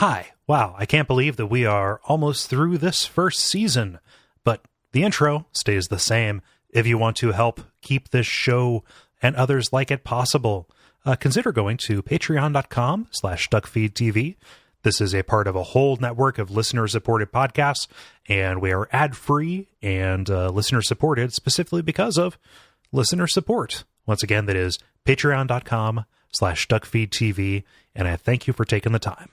Hi, wow, I can't believe that we are almost through this first season, but the intro stays the same. If you want to help keep this show and others like it possible, consider going to patreon.com/Duckfeed.tv. This is a part of a whole network of listener-supported podcasts, and we are ad-free and listener-supported specifically because of listener support. Once again, that is patreon.com/Duckfeed.tv, and I thank you for taking the time.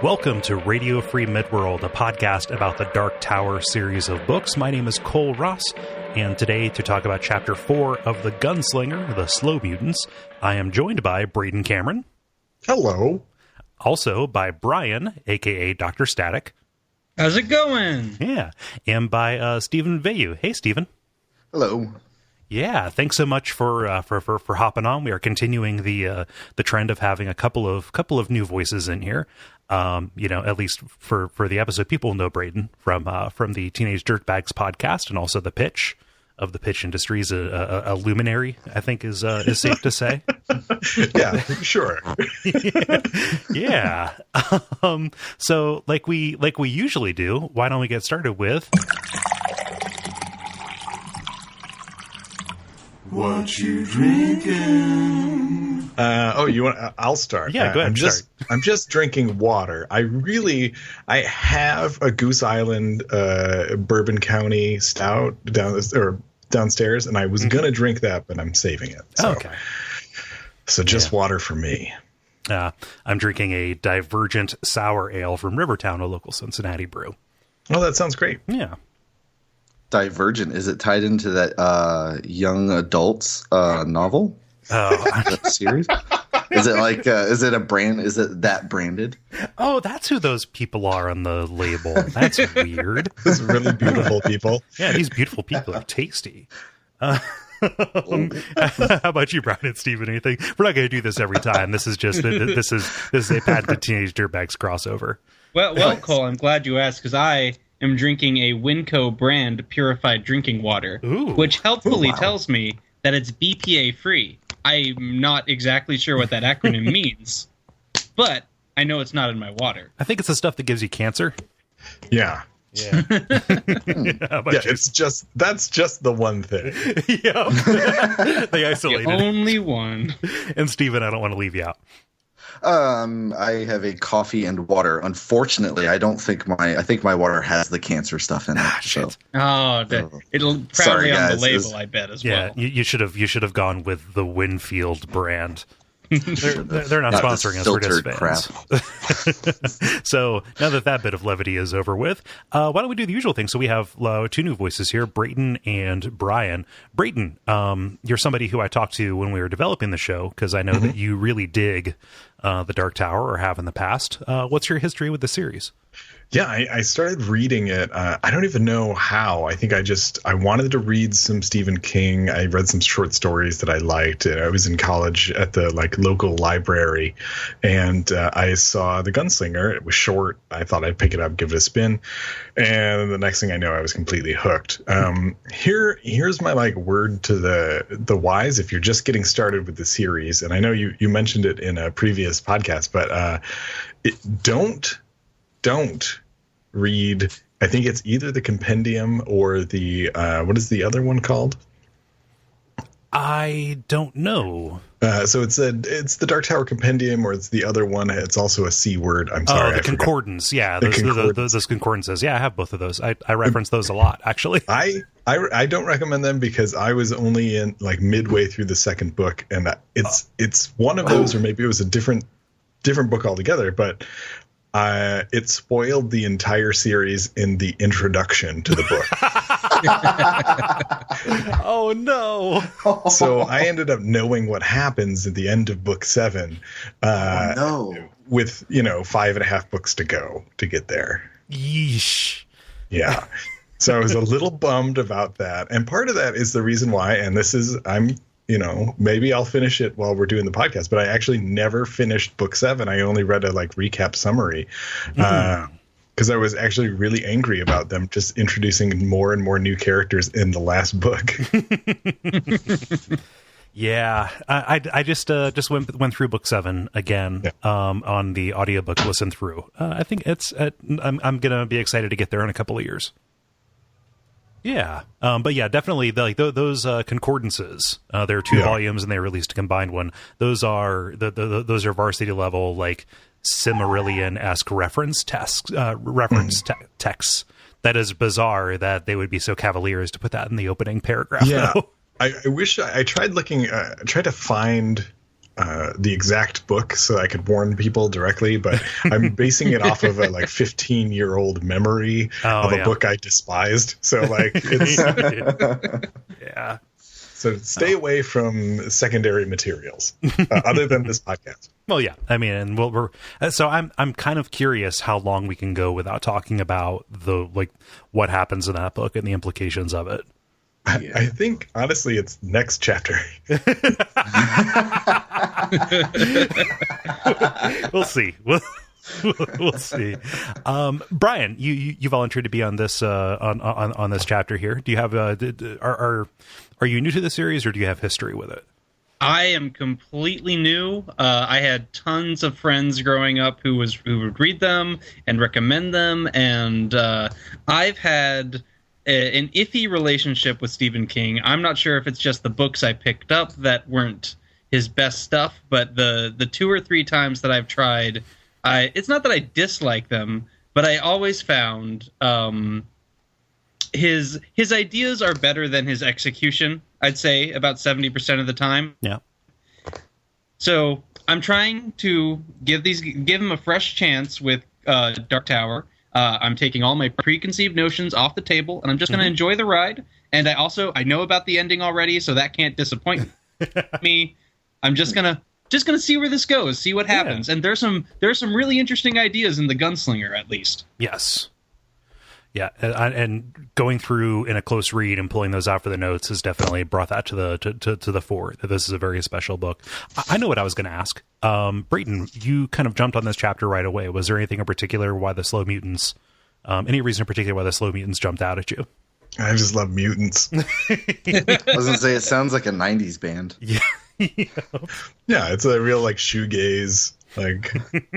Welcome to Radio Free Midworld, a podcast about the Dark Tower series of books. My name is Kole Ross, and today to talk about Chapter 4 of The Gunslinger, The Slow Mutants, I am joined by Brayton Cameron. Hello. Also by Brian, a.k.a. Dr. Static. How's it going? Yeah. And by Stephen Veilleux. Hey, Stephen. Hello. Yeah, thanks so much for hopping on. We are continuing the trend of having a couple of new voices in here. At least for the episode, people know Brayton from the Teenage Dirtbags podcast, and also the pitch of the pitch industry is a luminary, I think is safe to say. Yeah, sure. Yeah. So like we usually do, why don't we get started with what you drinking? You want? I'll start. Yeah, go ahead. I'm just drinking water. I have a Goose Island Bourbon County Stout downstairs, and I was gonna drink that, but I'm saving it. So. Okay. So just water for me. I'm drinking a Divergent Sour Ale from Rivertown, a local Cincinnati brew. Oh, that sounds great. Yeah. Divergent, is it tied into that young adults novel? Series? Is it like is it a brand? Is it that branded? Oh, that's who those people are on the label. That's weird. Those really beautiful people. Yeah, these beautiful people are tasty. How about you, Brian and Stephen? Anything? We're not going to do this every time. This is just this is a patented Teenage Dirtbags crossover. Well, Cole, I'm glad you asked, because I am drinking a Winco brand purified drinking water, which helpfully tells me that it's BPA free. I'm not exactly sure what that acronym means, but I know it's not in my water. I think it's the stuff that gives you cancer. Yeah. Yeah. That's just the one thing. Yeah. They isolated The only one. And Stephen, I don't want to leave you out. I have a coffee and water. Unfortunately, I think my water has the cancer stuff in it. Shit. It'll probably on the label, I bet, as well. Yeah, you should have gone with the Winfield brand. They're not sponsoring us. We're just fans. So now that bit of levity is over with, why don't we do the usual thing? So we have two new voices here, Brayton and Brian. Brayton, you're somebody who I talked to when we were developing the show, because I know that you really dig the Dark Tower, or have in the past. What's your history with the series? Yeah, I started reading it. I don't even know how. I think I wanted to read some Stephen King. I read some short stories that I liked. I was in college at the local library, and I saw The Gunslinger. It was short. I thought I'd pick it up, give it a spin, and the next thing I know, I was completely hooked. Here's my word to the wise if you're just getting started with the series. And I know you mentioned it in a previous podcast, but don't read, I think it's either the compendium or the what is the other one called? I don't know. So it's the Dark Tower Compendium, or it's the other one. It's also a C word. I'm sorry. The Concordance. Yeah, those concordances. Yeah, I have both of those. I reference those a lot, actually. I don't recommend them because I was only in midway through the second book, and it's one of those, or maybe it was a different book altogether, but it spoiled the entire series in the introduction to the book. Oh, no. So I ended up knowing what happens at the end of book 7 with, 5.5 books to go to get there. Yeesh. Yeah. So I was a little bummed about that. And part of that is the reason why, and maybe I'll finish it while we're doing the podcast, but I actually never finished book 7. I only read a recap summary. because I was actually really angry about them just introducing more and more new characters in the last book. Yeah, I just went through book 7 again on the audiobook listen through. I think it's I'm gonna be excited to get there in a couple of years. Yeah, but yeah, definitely those concordances. There are 2 volumes, and they released a combined one. Those are those are varsity level, like Silmarillion-esque reference texts. That is bizarre that they would be so cavalier as to put that in the opening paragraph. Yeah, though. I wish I tried looking, tried to find the exact book so I could warn people directly, but I'm basing it off of a 15-year-old memory of a book I despised. So it's yeah. So stay away from secondary materials, other than this podcast. Well, yeah, I mean, and we're so I'm kind of curious how long we can go without talking about what happens in that book and the implications of it. I think, honestly, it's next chapter. We'll see. We'll see. Bryan, you volunteered to be on this on this chapter here. Do you have are you new to the series, or do you have history with it? I am completely new. I had tons of friends growing up who would read them and recommend them, and I've had an iffy relationship with Stephen King. I'm not sure if it's just the books I picked up that weren't his best stuff, but the 2 or 3 times that I've tried, it's not that I dislike them, but I always found his ideas are better than his execution, I'd say, about 70% of the time. Yeah. So I'm trying to give him a fresh chance with Dark Tower. I'm taking all my preconceived notions off the table, and I'm just going to enjoy the ride. And I know about the ending already, so that can't disappoint me. I'm just gonna see where this goes, see what happens. Yeah. And there's some really interesting ideas in the Gunslinger, at least. Yes. Yeah, and going through in a close read and pulling those out for the notes has definitely brought that to the fore. That this is a very special book. I know what I was going to ask. Brayton, you kind of jumped on this chapter right away. Was there anything in particular why the Slow Mutants? Any reason in particular why the Slow Mutants jumped out at you? I just love mutants. I was going to say, it sounds like a 90s band. Yeah. Yeah, it's a real shoegaze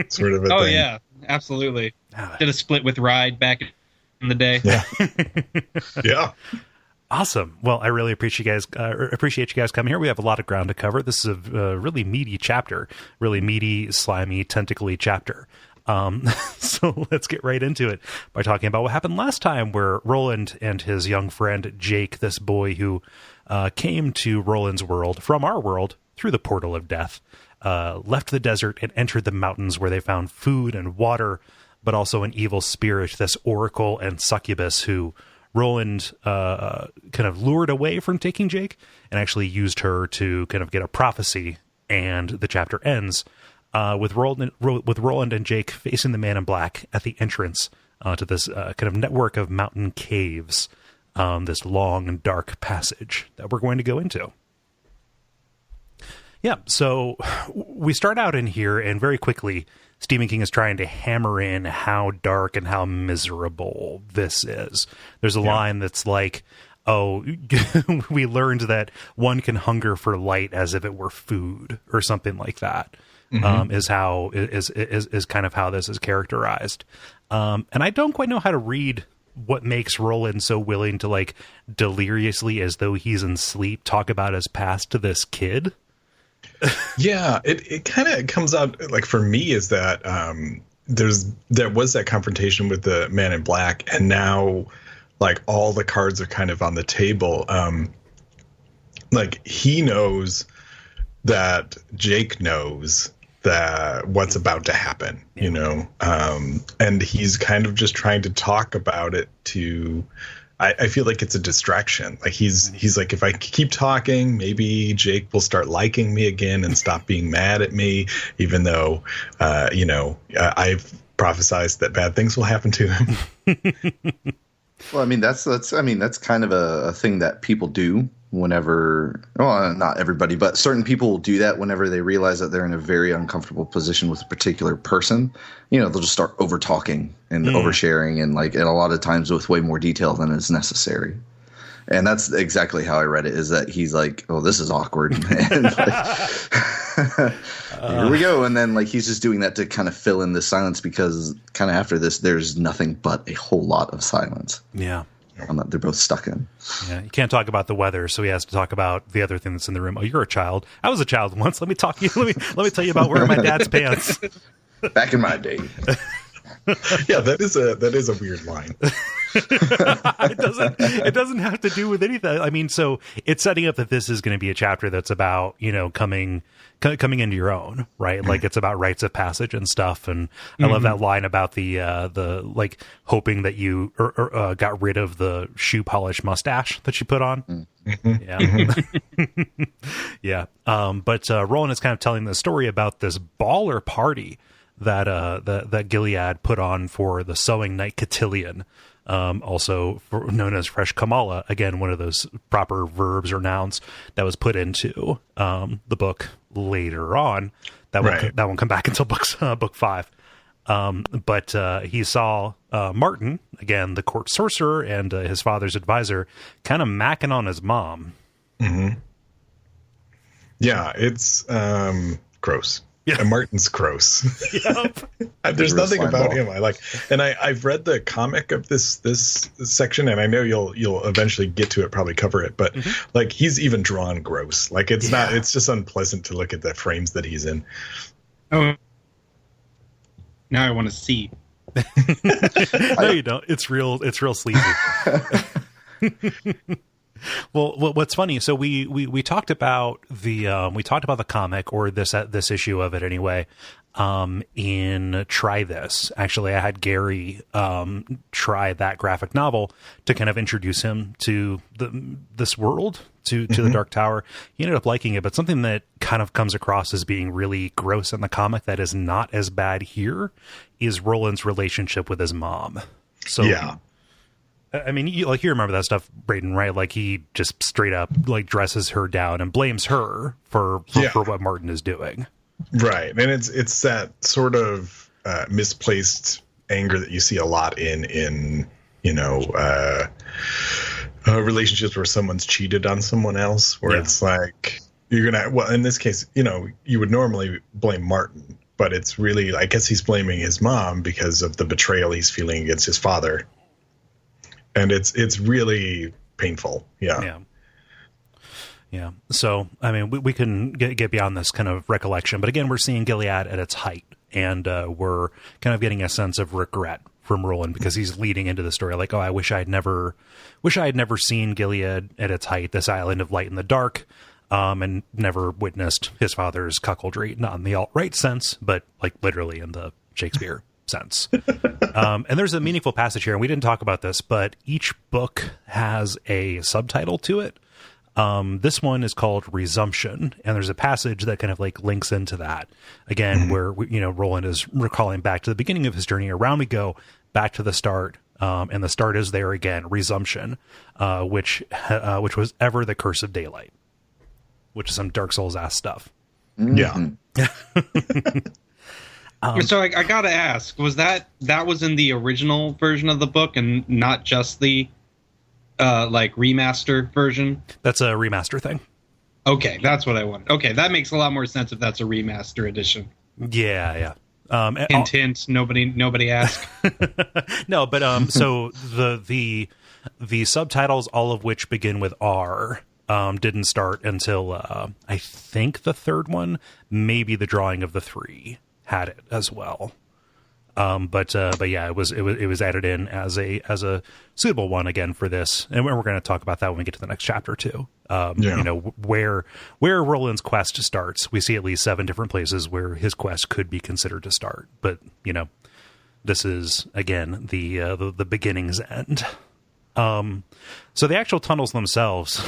sort of a thing. Oh yeah, absolutely. Did a split with Ride back in the day. Yeah. Yeah. Awesome. Well, I really appreciate you guys coming here. We have a lot of ground to cover. This is a really meaty chapter, really meaty, slimy, tentacly chapter. So let's get right into it by talking about what happened last time, where Roland and his young friend Jake, this boy who came to Roland's world from our world through the portal of death, left the desert and entered the mountains, where they found food and water, but also an evil spirit, this oracle and succubus, who Roland kind of lured away from taking Jake and actually used her to kind of get a prophecy. And the chapter ends with Roland and Jake facing the Man in Black at the entrance to this kind of network of mountain caves, this long and dark passage that we're going to go into. Yeah, so we start out in here, and very quickly, Stephen King is trying to hammer in how dark and how miserable this is. There's a line that's like, oh, we learned that one can hunger for light as if it were food, or something like that. Is kind of how this is characterized. And I don't quite know how to read what makes Roland so willing to deliriously, as though he's in sleep, talk about his past to this kid. Yeah, it kind of comes out for me is that there was that confrontation with the Man in Black, and now all the cards are kind of on the table. He knows that Jake knows that what's about to happen, and he's kind of just trying to talk about it to. I feel like it's a distraction. He's like, if I keep talking, maybe Jake will start liking me again and stop being mad at me, even though, I've prophesized that bad things will happen to him. Well, I mean, that's kind of a thing that people do whenever, well, not everybody, but certain people will do that whenever they realize that they're in a very uncomfortable position with a particular person. They'll just start over talking and oversharing and and a lot of times with way more detail than is necessary. And that's exactly how I read it, is that he's like, oh, this is awkward. And here we go. And then he's just doing that to kind of fill in the silence, because kind of after this, there's nothing but a whole lot of silence. Yeah. They're both stuck in. Yeah, you can't talk about the weather, so he has to talk about the other thing that's in the room. Oh, you're a child. I was a child once. Let me talk to you. Let me tell you about wearing my dad's pants. Back in my day. Yeah, that is a weird line. It doesn't have to do with anything. I mean, so it's setting up that this is going to be a chapter that's about, coming into your own, right? Like, it's about rites of passage and stuff. And I love that line about the hoping that you got rid of the shoe polish mustache that you put on. Yeah. But Roland is kind of telling the story about this baller party that Gilead put on for the sewing knight Cotillion, also known as Fresh Kamala. Again, one of those proper verbs or nouns that was put into the book later on. That won't come back until book 5. But he saw Martin, again, the court sorcerer and his father's advisor, kind of macking on his mom. Mm-hmm. Yeah, it's gross. Yeah, and Martin's gross. Yep. There's nothing about him I like, and I've read the comic of this section, and I know you'll eventually get to it, probably cover it, but he's even drawn gross. It's not. It's just unpleasant to look at the frames that he's in. Oh, now I want to see. No, you don't. It's real sleazy. Well, what's funny? So we talked about the comic, or this issue of it anyway. In Try This, actually, I had Gary try that graphic novel to kind of introduce him to this world, to the Dark Tower. He ended up liking it, but something that kind of comes across as being really gross in the comic that is not as bad here is Roland's relationship with his mom. So yeah. I mean, you remember that stuff, Brayton, right? Like, he just straight up dresses her down and blames her for what Martin is doing. Right. And it's that sort of misplaced anger that you see a lot in relationships where someone's cheated on someone else, where it's like, you're going to, well, in this case, you would normally blame Martin, but it's really, I guess he's blaming his mom because of the betrayal he's feeling against his father. And it's really painful. Yeah. So, I mean, we can get beyond this kind of recollection, but again, we're seeing Gilead at its height, and we're kind of getting a sense of regret from Roland, because he's leading into the story like, oh, I wish I had never seen Gilead at its height, this island of light in the dark, and never witnessed his father's cuckoldry, not in the alt-right sense, but literally in the Shakespeare sense. And there's a meaningful passage here, and we didn't talk about this, but each book has a subtitle to it. This one is called Resumption, and there's a passage that kind of links into that again, where Roland is recalling back to the beginning of his journey. Around we go, back to the start, and the start is there again. Resumption, which was ever the curse of daylight, which is some Dark Souls ass stuff. Yeah. So I gotta ask, was that was in the original version of the book and not just the remaster version? That's a remaster thing. Okay, that's what I wanted. Okay, that makes a lot more sense if that's a remaster edition. Yeah. Hint, hint. Nobody asked. No, but so the subtitles, all of which begin with R, didn't start until I think the third one, maybe the Drawing of the Three had it as well. But yeah, it was added in as a suitable one again for this, and we're going to talk about that when we get to the next chapter too. Where Roland's quest starts, we see at least 7 different places where his quest could be considered to start. But this is again the beginning's end. So the actual tunnels themselves,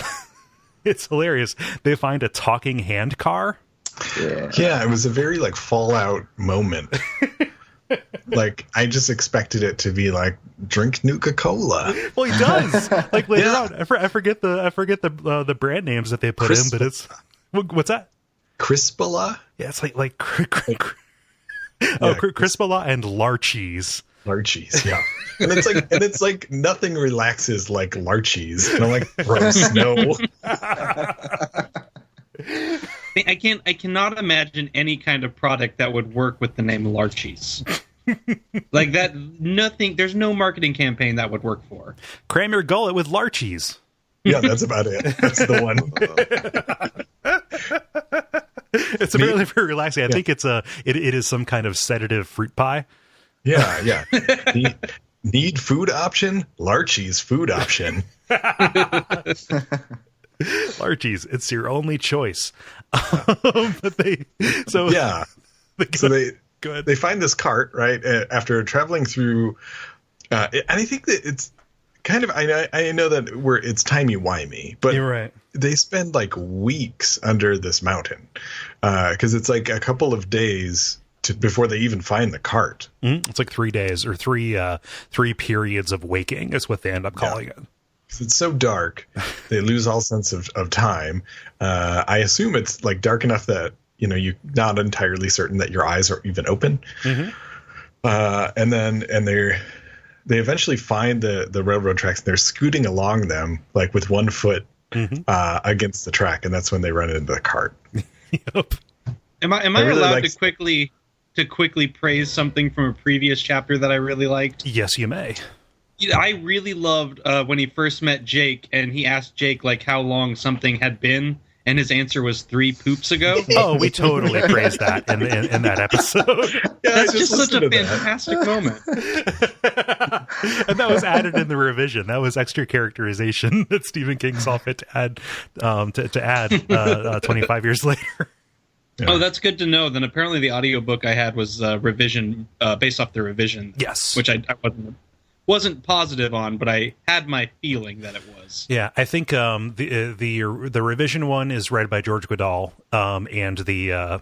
it's hilarious. They find a talking hand car. Yeah, it was a very Fallout moment. Like, I just expected it to be like, drink Nuka-Cola. Well, he does. Like later on, I forget the brand names that they put in, but it's what's that? Crispala? Yeah, it's like Crispala and Larchies. Larchies, yeah. And it's like nothing relaxes like Larchies. And I'm like, gross, no. I cannot imagine any kind of product that would work with the name Larchies. Like that, nothing. There's no marketing campaign that would work for. Cram your gullet with Larchies. Yeah, that's about it. That's the one. It's apparently very relaxing. I think it is some kind of sedative fruit pie. Yeah. Need food option? Larchies food option. Larchies, it's your only choice. But they find this cart, right, after traveling through and I think that it's kind of, I know that it's timey-wimey, but you're right. They spend like weeks under this mountain because it's like a couple of days before they even find the cart. It's like 3 days or three periods of waking is what they end up calling it. It's so dark, they lose all sense of time. I assume it's like dark enough that, you're not entirely certain that your eyes are even open. Mm-hmm. And they eventually find the railroad tracks, and they're scooting along them like with one foot against the track, and that's when they run into the cart. Yep. Am I really allowed to quickly praise something from a previous chapter that I really liked? Yes, you may. I really loved when he first met Jake, and he asked Jake like how long something had been, and his answer was 3 poops ago. Oh, we totally praised that in that episode. Yeah, that's just such a fantastic moment. And that was added in the revision. That was extra characterization that Stephen King saw fit to add 25 years later. Yeah. Oh, that's good to know. Then apparently the audiobook I had was revision based off the revision. Yes. Which I wasn't positive on, but I had my feeling that it was. Yeah, I think the revision one is read by George Goodall, and the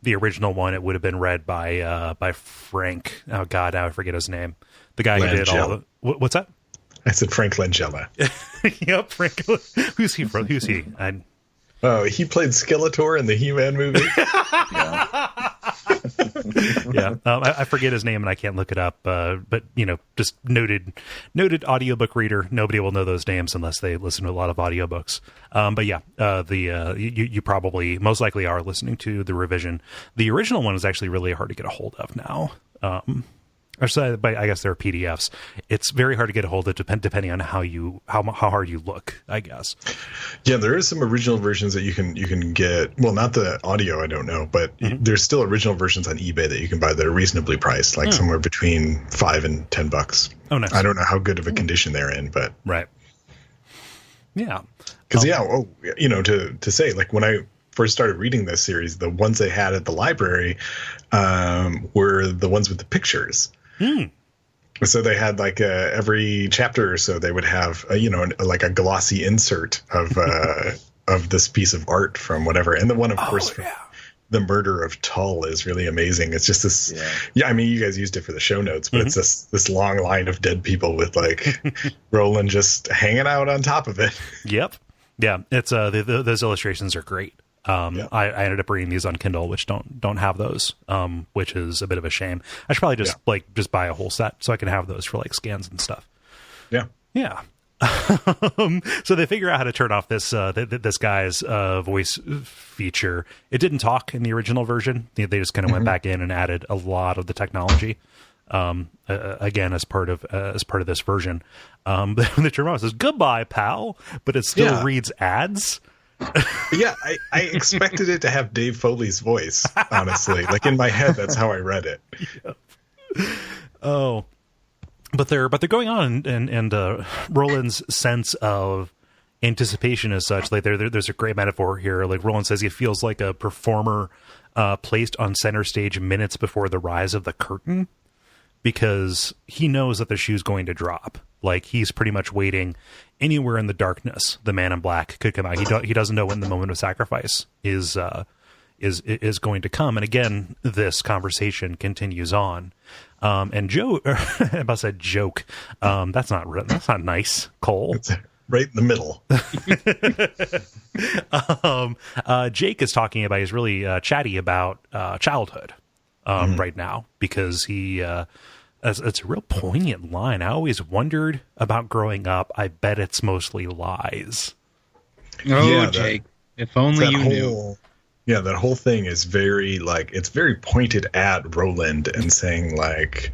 original one, it would have been read by Frank. Oh God, now I forget his name. The guy who did all the what's that? I said Frank Langella. Yep, Frank. Who's he from? Who's he? Oh, he played Skeletor in the He-Man movie. Yeah, I forget his name and I can't look it up. But just noted audiobook reader. Nobody will know those names unless they listen to a lot of audiobooks. But yeah, you probably most likely are listening to the revision. The original one is actually really hard to get a hold of now. But I guess there are PDFs. It's very hard to get a hold of depending on how hard you look, I guess. Yeah, there is some original versions that you can get. Well, not the audio, I don't know, but there's still original versions on eBay that you can buy that are reasonably priced, like somewhere between $5 and $10. Oh, nice. I don't know how good of a condition they're in, but right. Yeah. Because to say, like, when I first started reading this series, the ones they had at the library were the ones with the pictures. So they had like every chapter or so they would have like a glossy insert of this piece of art from whatever, and the one the murder of Tull is really amazing. It's just this I mean, you guys used it for the show notes, but it's this long line of dead people with like Roland just hanging out on top of it. Yep. Yeah, it's those illustrations are great. I ended up reading these on Kindle, which don't have those, which is a bit of a shame. I should probably just buy a whole set so I can have those for like scans and stuff. Yeah. So they figure out how to turn off this guy's voice feature. It didn't talk in the original version. They just kind of went back in and added a lot of the technology. Again, as part of this version. But when they turn off, it says "Goodbye, pal," but it still reads ads. Yeah, I expected it to have Dave Foley's voice, honestly. Like in my head, that's how I read it. Yep. Oh, but they're going on, and Roland's sense of anticipation is such. Like there's a great metaphor here. Like Roland says, he feels like a performer placed on center stage minutes before the rise of the curtain, because he knows that the shoe's going to drop. Like he's pretty much waiting. Anywhere in the darkness, the man in black could come out. He doesn't know when the moment of sacrifice is is going to come. And again, this conversation continues on. And Joe, I about to say joke. That's not nice, Kole. It's right in the middle. Jake is talking about, he's really chatty about childhood right now, because it's a real poignant line. I always wondered about growing up. I bet it's mostly lies. Oh, Jake, if only you knew. Yeah, that whole thing is very, like, it's very pointed at Roland and saying, like,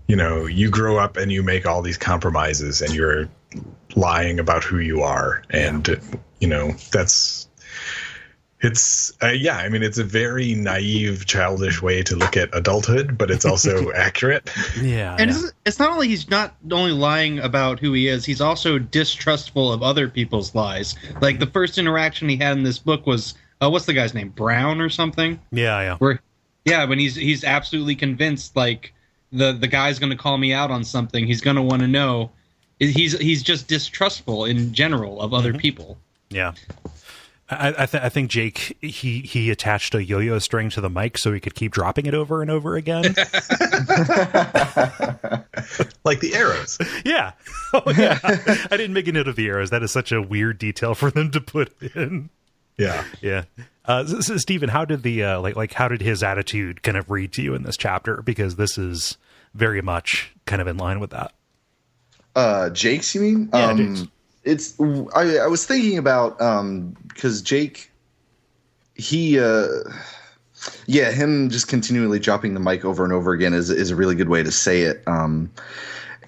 you know, you grow up and you make all these compromises and you're lying about who you are. And, you know, it's a very naive, childish way to look at adulthood, but it's also accurate. Yeah. And it's not only, he's not only lying about who he is, he's also distrustful of other people's lies. Like, the first interaction he had in this book was, what's the guy's name? Brown or something? Yeah. When he's absolutely convinced, like, the guy's going to call me out on something. He's going to want to know. He's just distrustful in general of other people. Yeah. I think Jake, he attached a yo-yo string to the mic so he could keep dropping it over and over again. Like the arrows. Yeah. Oh, yeah. I didn't make a note of the arrows. That is such a weird detail for them to put in. Yeah. So Stephen, how did the how did his attitude kind of read to you in this chapter? Because this is very much kind of in line with that. Jake's, you mean? Yeah, Jake's. I was thinking about because Jake, him just continually dropping the mic over and over again is a really good way to say it. And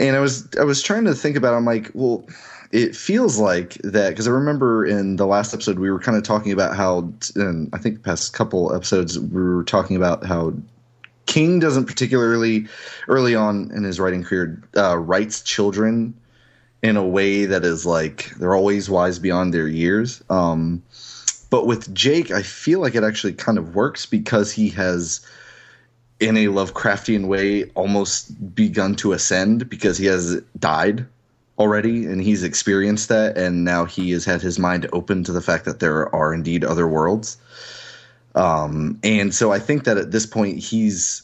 I was trying to think about it. I'm like, well, it feels like that, because I remember in the last episode we were kind of talking about how, and I think the past couple episodes we were talking about how King doesn't particularly early on in his writing career writes children in a way that is like they're always wise beyond their years. But with Jake, I feel like it actually kind of works because he has, in a Lovecraftian way, almost begun to ascend because he has died already and he's experienced that, and now he has had his mind open to the fact that there are indeed other worlds. And so I think that at this point he's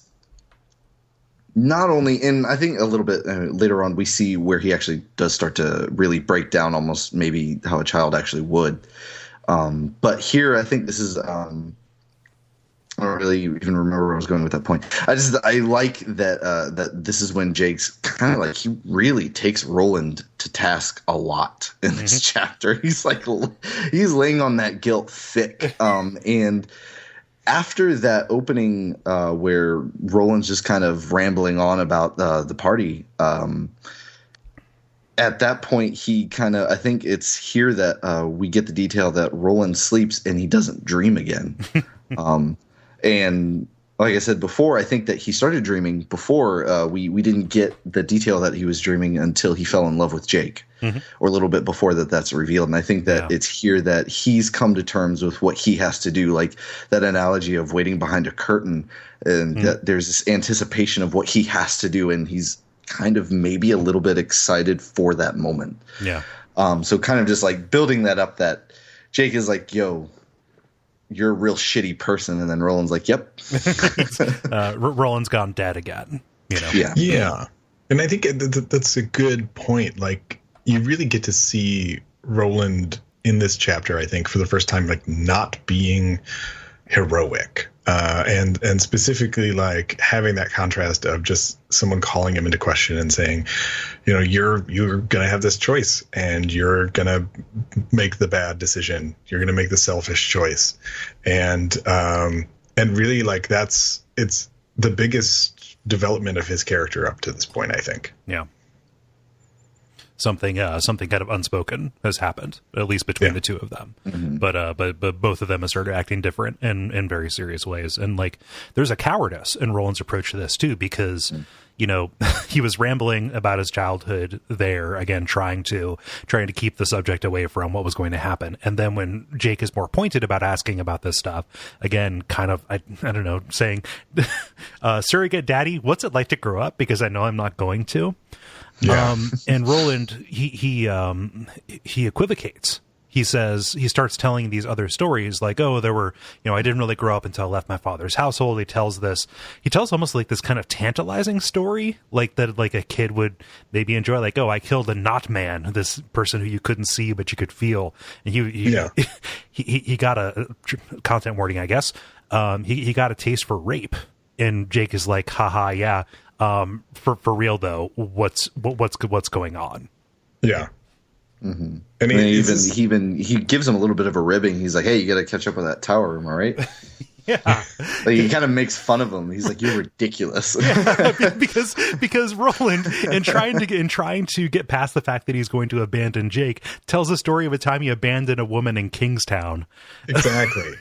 not only, and I think a little bit later on we see where he actually does start to really break down almost maybe how a child actually would. But here I think this is I don't really even remember where I was going with that point. I like that that this is when Jake's kind of like, he really takes Roland to task a lot in this chapter. He's laying on that guilt thick. And after that opening where Roland's just kind of rambling on about the party, at that point he kind of, I think it's here that we get the detail that Roland sleeps and he doesn't dream again. And like I said before, I think that he started dreaming before we didn't get the detail that he was dreaming until he fell in love with Jake, or a little bit before that's revealed. And I think that it's here that he's come to terms with what he has to do, like that analogy of waiting behind a curtain, and that there's this anticipation of what he has to do, and he's kind of maybe a little bit excited for that moment. Yeah. So kind of just like building that up, that Jake is like, yo, you're a real shitty person, and then Roland's like, yep. Roland's gone dead again, you know? Yeah. And I think that's a good point. Like, you really get to see Roland in this chapter, I think, for the first time, like, not being heroic. And specifically, like, having that contrast of just someone calling him into question and saying, you know, you're gonna have this choice and you're gonna make the bad decision. You're gonna make the selfish choice, and really, like, it's the biggest development of his character up to this point, I think. Yeah. Something kind of unspoken has happened, at least between the two of them. But both of them have started acting different in very serious ways. And like, there's a cowardice in Roland's approach to this too, because you know, he was rambling about his childhood there, again, trying to keep the subject away from what was going to happen. And then when Jake is more pointed about asking about this stuff, again, kind of, I don't know, saying, surrogate daddy, what's it like to grow up? Because I know I'm not going to. Yeah. And Roland, he equivocates. he starts telling these other stories like, oh, there were, I didn't really grow up until I left my father's household. He tells almost like this kind of tantalizing story, like that, like a kid would maybe enjoy, like, oh, I killed a not man, this person who you couldn't see, but you could feel. And he got a content warning, I guess. He got a taste for rape, and Jake is like, haha, yeah. For real though, what's going on? Yeah. Mm-hmm. And he gives him a little bit of a ribbing. He's like, hey, you got to catch up with that tower, am I right? Yeah. Like, he kind of makes fun of him. He's like, you're ridiculous. Yeah, because Roland, in trying to get past the fact that he's going to abandon Jake, tells the story of a time he abandoned a woman in Kingstown. Exactly.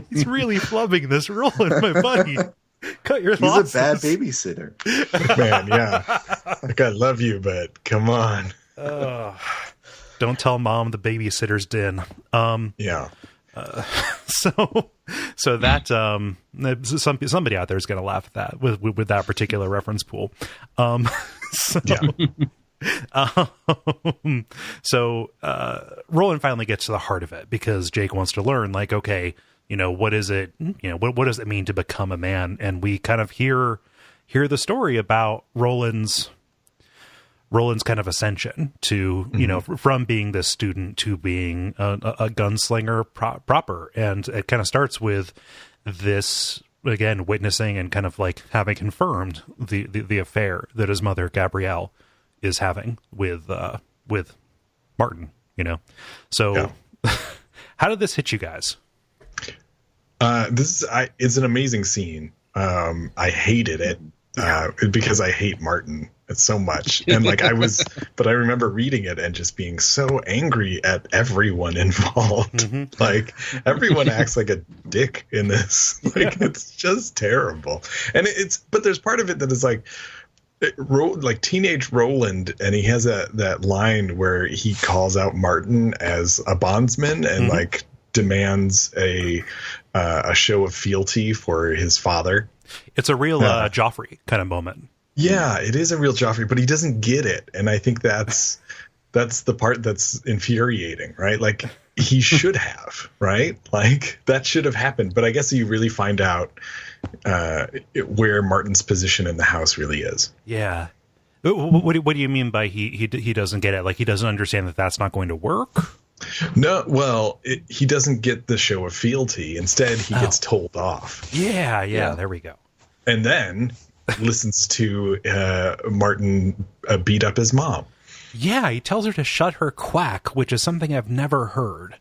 He's really flubbing this Roland, my buddy. Cut your losses. He's a bad babysitter. Man, yeah. Like, I love you, but come on. Don't tell mom the babysitter's den. Yeah. So that somebody out there is going to laugh at that with that particular reference pool. So Roland finally gets to the heart of it, because Jake wants to learn, like, okay, what is it? What does it mean to become a man? And we kind of hear the story about Roland's kind of ascension to, from being this student to being a gunslinger proper. And it kind of starts with this, again, witnessing and kind of like having confirmed the affair that his mother, Gabrielle, is having with Martin, So how did this hit you guys? It's an amazing scene. I hated it because I hate Martin so much. And like but I remember reading it and just being so angry at everyone involved. Mm-hmm. Like, everyone acts like a dick in this. Like, it's just terrible. And but there's part of it that is like teenage Roland, and he has that line where he calls out Martin as a bondsman and like demands a show of fealty for his father. It's a real Joffrey kind of moment. Yeah, it is a real Joffrey, but he doesn't get it, and I think that's the part that's infuriating, right? Like, he should have, right? Like, that should have happened, but I guess you really find out where Martin's position in the house really is. Yeah. What do you mean by he doesn't get it? Like, he doesn't understand that that's not going to work? No, well, he doesn't get the show of fealty. Instead, he gets told off. Yeah, there we go. And then listens to Martin beat up his mom. Yeah, he tells her to shut her quack, which is something I've never heard.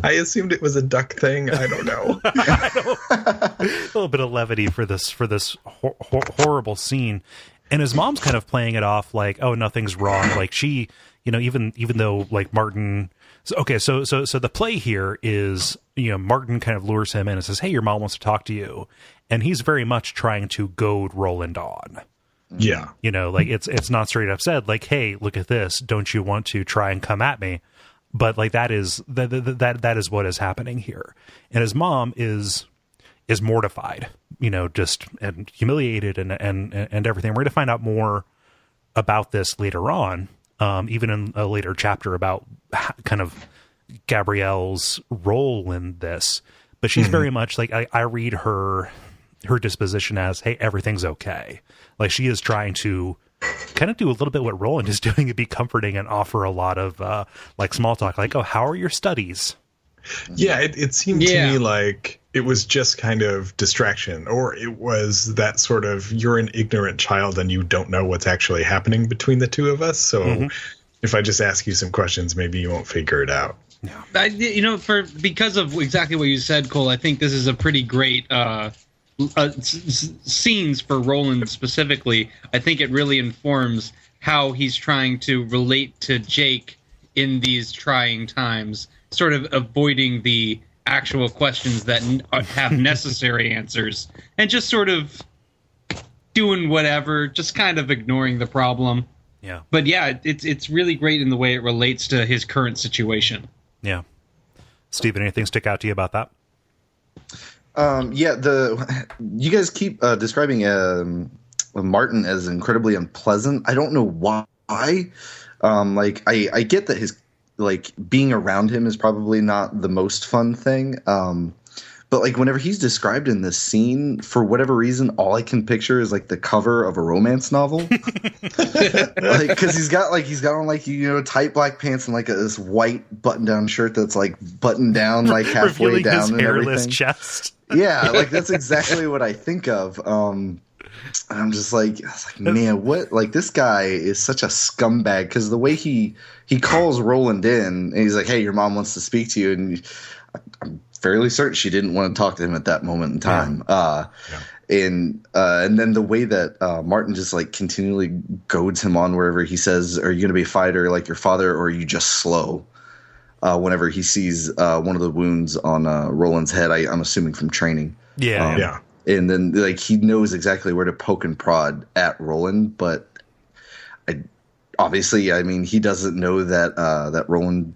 I assumed it was a duck thing. I don't know. A little bit of levity for this horrible scene. And his mom's kind of playing it off like, oh, nothing's wrong. Like, she, even though like Martin. Okay, so the play here is, Martin kind of lures him in and says, hey, your mom wants to talk to you. And he's very much trying to goad Roland on. Yeah. Like, it's not straight up said like, hey, look at this. Don't you want to try and come at me? But like, that is what is happening here. And his mom is mortified, just and humiliated and everything. We're going to find out more about this later on, even in a later chapter about kind of Gabrielle's role in this. But she's very much like, I read her disposition as, hey, everything's okay. Like, she is trying to kind of do a little bit what Roland is doing and be comforting and offer a lot of like small talk, like, oh, how are your studies? Yeah, it seemed to me like it was just kind of distraction, or it was that sort of, you're an ignorant child and you don't know what's actually happening between the two of us. So if I just ask you some questions, maybe you won't figure it out. Yeah. Because of exactly what you said, Cole, I think this is a pretty great scenes for Roland specifically. I think it really informs how he's trying to relate to Jake in these trying times, sort of avoiding the actual questions that have necessary answers and just sort of doing whatever, just kind of ignoring the problem. Yeah. But yeah, it's really great in the way it relates to his current situation. Yeah. Stephen, anything stick out to you about that? You guys keep describing Martin as incredibly unpleasant. I don't know why. Like I get that his like being around him is probably not the most fun thing. But like whenever he's described in this scene, for whatever reason, all I can picture is like the cover of a romance novel. Like, because he's got on like, you know, tight black pants and like this white button down shirt that's like buttoned down like halfway revealing down his and hairless everything. chest. Yeah, like that's exactly what I think of. I'm just like, man, what? Like this guy is such a scumbag because the way he calls Roland in and he's like, "Hey, your mom wants to speak to you," and I'm fairly certain she didn't want to talk to him at that moment in time. And then the way that Martin just like continually goads him on wherever he says, "Are you going to be a fighter like your father, or are you just slow?" Whenever he sees one of the wounds on Roland's head, I'm assuming from training. Yeah. And then like he knows exactly where to poke and prod at Roland, but obviously, I mean, he doesn't know that that Roland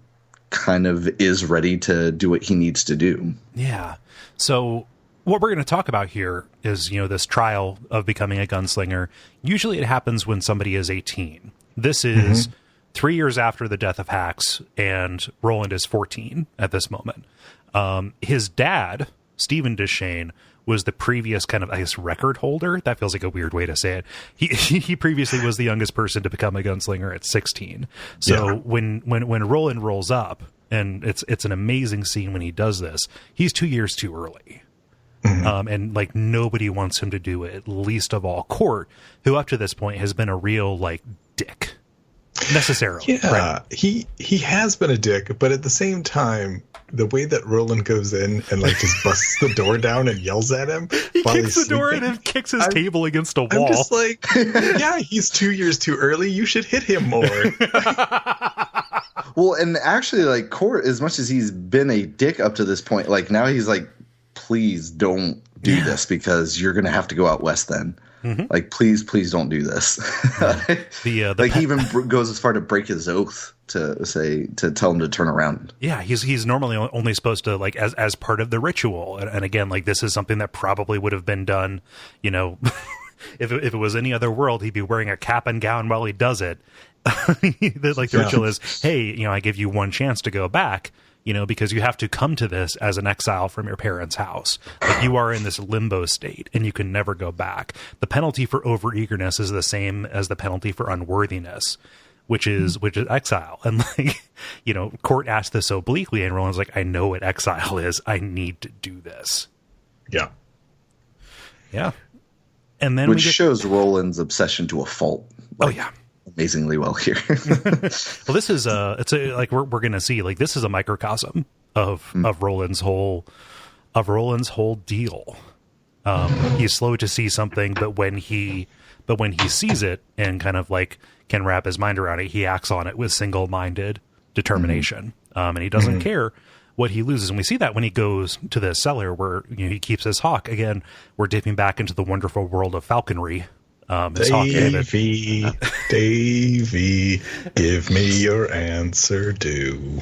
kind of is ready to do what he needs to do. Yeah. So what we're going to talk about here is, you know, this trial of becoming a gunslinger. Usually it happens when somebody is 18. This is 3 years after the death of Hax, and Roland is 14 at this moment. His dad, Stephen Veilleux, was the previous kind of, I guess, record holder. That feels like a weird way to say it. He previously was the youngest person to become a gunslinger at 16. So when Roland rolls up, and it's an amazing scene when he does this, he's 2 years too early. And like nobody wants him to do it, least of all Court, who up to this point has been a real like dick. Necessarily. Yeah, right? He has been a dick, but at the same time, the way that Roland goes in and like just busts the door down and yells at him, he kicks the door and kicks his table against a wall. I'm just like, yeah, he's 2 years too early. You should hit him more. Well, and actually, like Court, as much as he's been a dick up to this point, like now he's like, please don't do this because you're gonna have to go out west then. Like, please don't do this. Like, he even goes as far to break his oath to tell him to turn around. Yeah, he's normally only supposed to, like, as part of the ritual. And again, like, this is something that probably would have been done, you know, if it was any other world, he'd be wearing a cap and gown while he does it. Like, the ritual is, hey, you know, I give you one chance to go back. You know, because you have to come to this as an exile from your parents' house. Like, you are in this limbo state and you can never go back. The penalty for overeagerness is the same as the penalty for unworthiness, which is exile. And like, you know, Court asked this obliquely and Roland's like, I know what exile is. I need to do this. Yeah. Yeah. And then which shows Roland's obsession to a fault. Like, amazingly well here. Well, this is like we're going to see, like, this is a microcosm of Roland's whole deal. He's slow to see something, but when he sees it and kind of like can wrap his mind around it, he acts on it with single-minded determination. And he doesn't care what he loses. And we see that when he goes to the cellar where, you know, he keeps his hawk. Again, we're dipping back into the wonderful world of falconry. Davy, give me your answer due.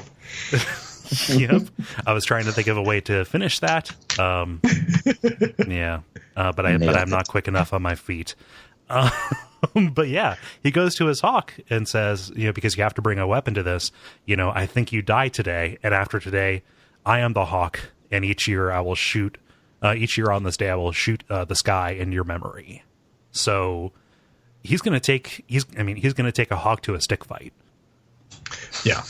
Yep. I was trying to think of a way to finish that. But I'm not quick enough on my feet. But yeah, he goes to his hawk and says, you know, because you have to bring a weapon to this, you know, I think you die today. And after today, I am the hawk. And each year I will shoot, each year on this day, I will shoot the sky in your memory. So he's going to take a hawk to a stick fight. Yeah.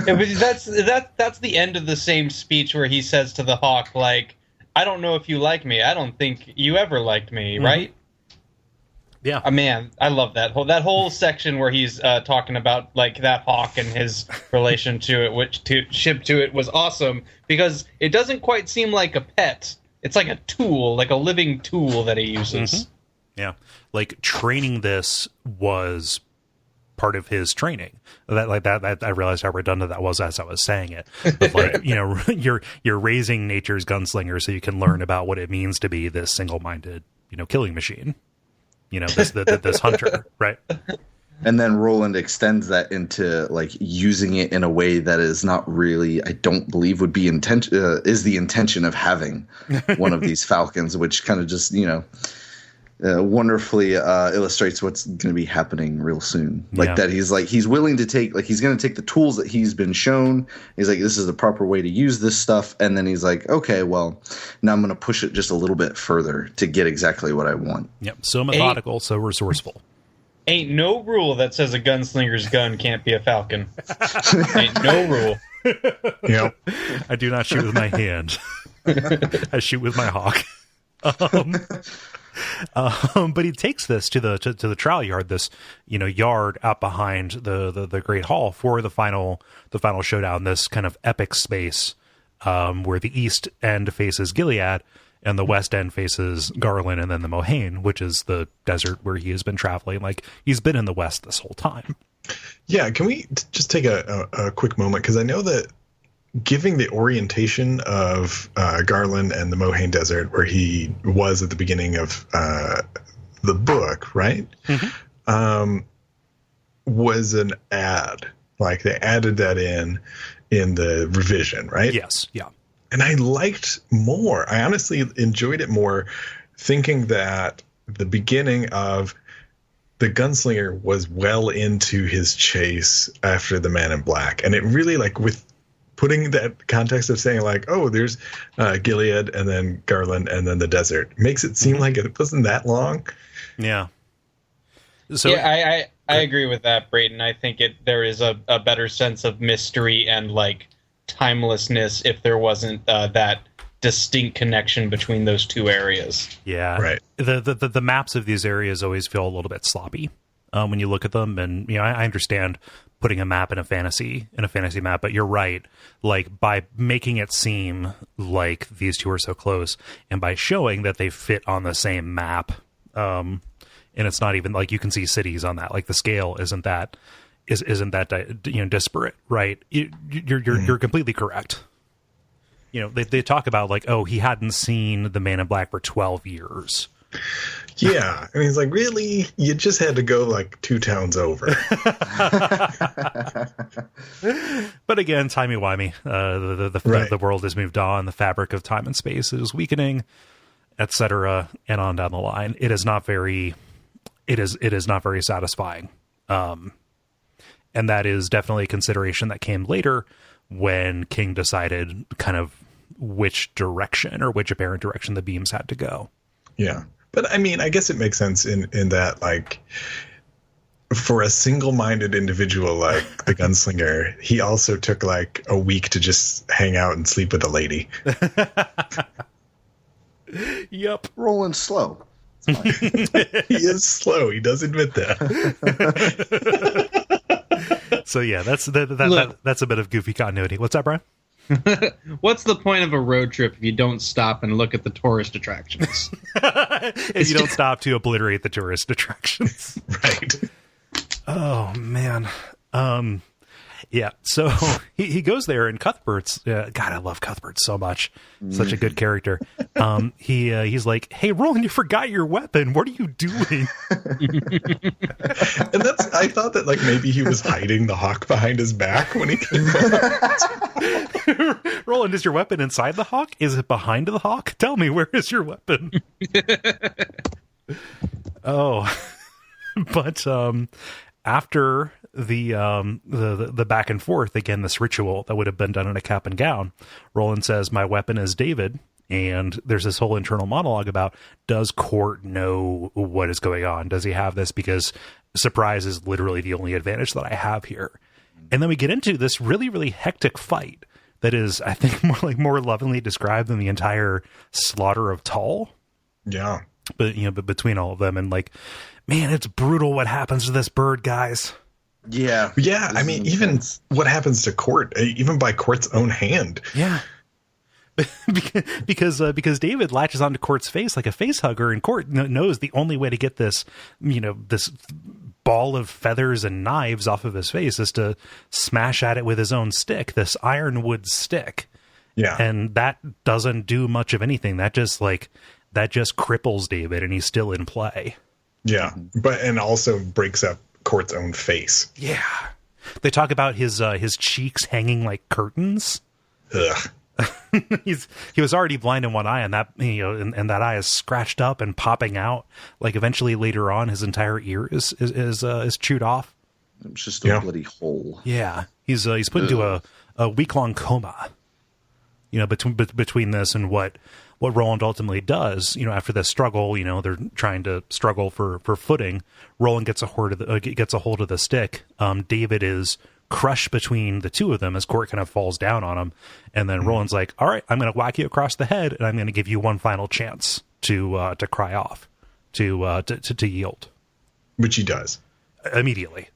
But that's the end of the same speech where he says to the hawk, like, I don't know if you like me. I don't think you ever liked me. Right. Yeah. Man, I love that whole section where he's talking about like that hawk and his relation to it, was awesome because it doesn't quite seem like a pet. It's like a tool, like a living tool that he uses. Yeah, like training this was part of his training. That I realized how redundant that was as I was saying it. But like, you know, you're raising nature's gunslinger so you can learn about what it means to be this single-minded, you know, killing machine. You know, this hunter, right? And then Roland extends that into like using it in a way that is not really, I don't believe, would be is the intention of having one of these falcons, which kind of just, you know. wonderfully illustrates what's going to be happening real soon. Like that he's willing to take, like he's going to take the tools that he's been shown. He's like, this is the proper way to use this stuff. And then he's like, okay, well, now I'm going to push it just a little bit further to get exactly what I want. Yep. So methodical, so resourceful. Ain't no rule that says a gunslinger's gun can't be a falcon. Ain't no rule. Yep. I do not shoot with my hand. I shoot with my hawk. But he takes this to the trial yard, this yard out behind the Great Hall for the final showdown. This kind of epic space where the east end faces Gilead and the west end faces Garland, and then the Mohane, which is the desert where he has been traveling. Like he's been in the west this whole time. Yeah, can we just take a quick moment, because I know that giving the orientation of Garland and the Mohane Desert, where he was at the beginning of the book, right? Mm-hmm. Was an ad. Like they added that in the revision, right? Yes, yeah. And I liked more. I honestly enjoyed it more, thinking that the beginning of the Gunslinger was well into his chase after the Man in Black. And it really, like, with putting that context of saying, like, oh, there's Gilead and then Garland and then the desert, makes it seem like it wasn't that long. Yeah. So yeah, I agree with that, Brayton. I think there is a better sense of mystery and, like, timelessness if there wasn't that distinct connection between those two areas. Yeah, right. The maps of these areas always feel a little bit sloppy when you look at them, and I understand putting a map in a fantasy map, but you're right. Like by making it seem like these two are so close, and by showing that they fit on the same map, and it's not even like you can see cities on that. Like the scale isn't that disparate, right? You're completely correct. They talk about like, oh, he hadn't seen the Man in Black for 12 years. Yeah, I mean, it's like, really, you just had to go like 2 towns over. But again, timey-wimey. The world has moved on. The fabric of time and space is weakening, etc., and on down the line. It is not very satisfying. And that is definitely a consideration that came later when King decided kind of which apparent direction the beams had to go. Yeah. But I mean, I guess it makes sense in that, like, for a single-minded individual like the Gunslinger, he also took like a week to just hang out and sleep with a lady. Yep. Rolling slow. He is slow. He does admit that. So yeah, that's a bit of goofy continuity. What's that, Brian? What's the point of a road trip if you don't stop and look at the tourist attractions? If you don't stop to obliterate the tourist attractions. Right. Oh, man. Yeah, so he goes there, and Cuthbert's God, I love Cuthbert so much. Such a good character. He's like, "Hey, Roland, you forgot your weapon. What are you doing?" And I thought that like maybe he was hiding the hawk behind his back when he came out. Roland, is your weapon inside the hawk? Is it behind the hawk? Tell me, where is your weapon? Oh, but after the back and forth, again, this ritual that would have been done in a cap and gown, Roland says, "My weapon is David." And there's this whole internal monologue about, does Court know what is going on? Does he have this? Because surprise is literally the only advantage that I have here. And then we get into this really, really hectic fight that is, I think, more lovingly described than the entire slaughter of Tull. Yeah. But between all of them, and like, man, it's brutal what happens to this bird, guys. Yeah. I mean, even what happens to Court, even by Court's own hand. Yeah. because David latches onto Court's face like a face hugger, and Court knows the only way to get this, this ball of feathers and knives off of his face is to smash at it with his own stick, this ironwood stick. Yeah. And that doesn't do much of anything. That just cripples David, and he's still in play. Yeah. And also breaks up Court's own face. Yeah. They talk about his cheeks hanging like curtains. Ugh. He was already blind in one eye, and that and that eye is scratched up and popping out. Like eventually later on, his entire ear is chewed off. It's just a bloody hole. Yeah, he's put into a week-long coma. Between this and what Roland ultimately does, after this struggle, they're trying to struggle for footing. Roland gets a hold of the stick. David is crushed between the two of them as Court kind of falls down on him, and then Roland's like, "All right, I'm going to whack you across the head, and I'm going to give you one final chance to cry off, to yield," which he does immediately.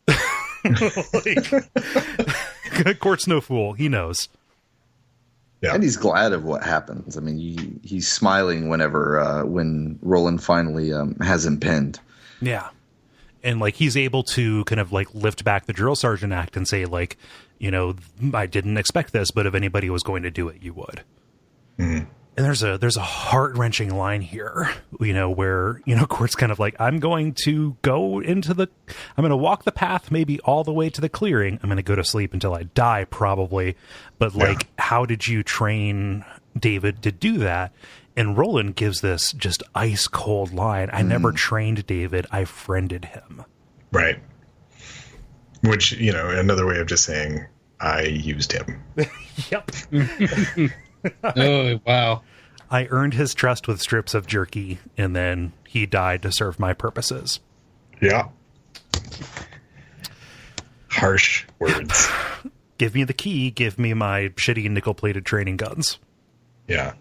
Court's no fool; he knows. Yeah. And he's glad of what happens. I mean, he's smiling when Roland finally has him pinned. Yeah. And he's able to kind of lift back the drill sergeant act and say I didn't expect this, but if anybody was going to do it, you would. Mm-hmm. And there's a heart-wrenching line here, where Court's kind of I'm going to walk the path maybe all the way to the clearing. I'm going to go to sleep until I die probably. But how did you train David to do that? And Roland gives this just ice cold line. I never trained David. I friended him. Right. Which, another way of just saying I used him. Yep. Oh, wow. I earned his trust with strips of jerky, and then he died to serve my purposes. Yeah. Harsh words. Give me the key. Give me my shitty nickel-plated training guns. Yeah.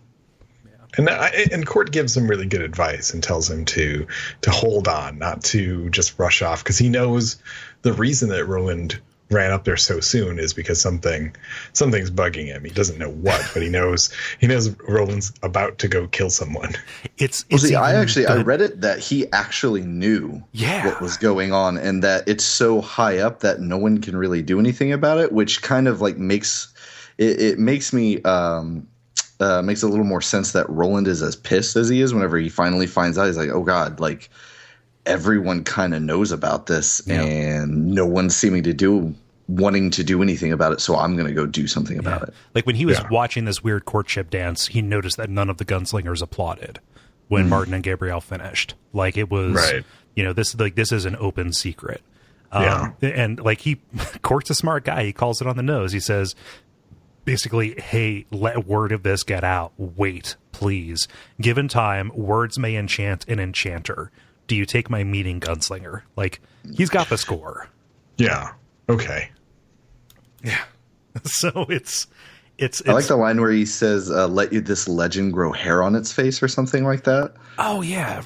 And Court gives him really good advice and tells him to hold on, not to just rush off, because he knows the reason that Roland ran up there so soon is because something's bugging him. He doesn't know what, but he knows Roland's about to go kill someone. I read it that he actually knew what was going on, and that it's so high up that no one can really do anything about it, which kind of makes me makes a little more sense that Roland is as pissed as he is whenever he finally finds out. He's like, oh God, everyone kind of knows about this, and no one's seeming to wanting to do anything about it, so I'm going to go do something about it. When he was watching this weird courtship dance, he noticed that none of the gunslingers applauded when Martin and Gabrielle finished. It was, this is an open secret. And Court's a smart guy. He calls it on the nose. He says, basically, hey, let word of this get out. Wait, please. Given time, words may enchant an enchanter. Do you take my meeting, Gunslinger? He's got the score. Yeah. Okay. Yeah. So it's I like the line where he says, let this legend grow hair on its face or something like that. Oh, yeah.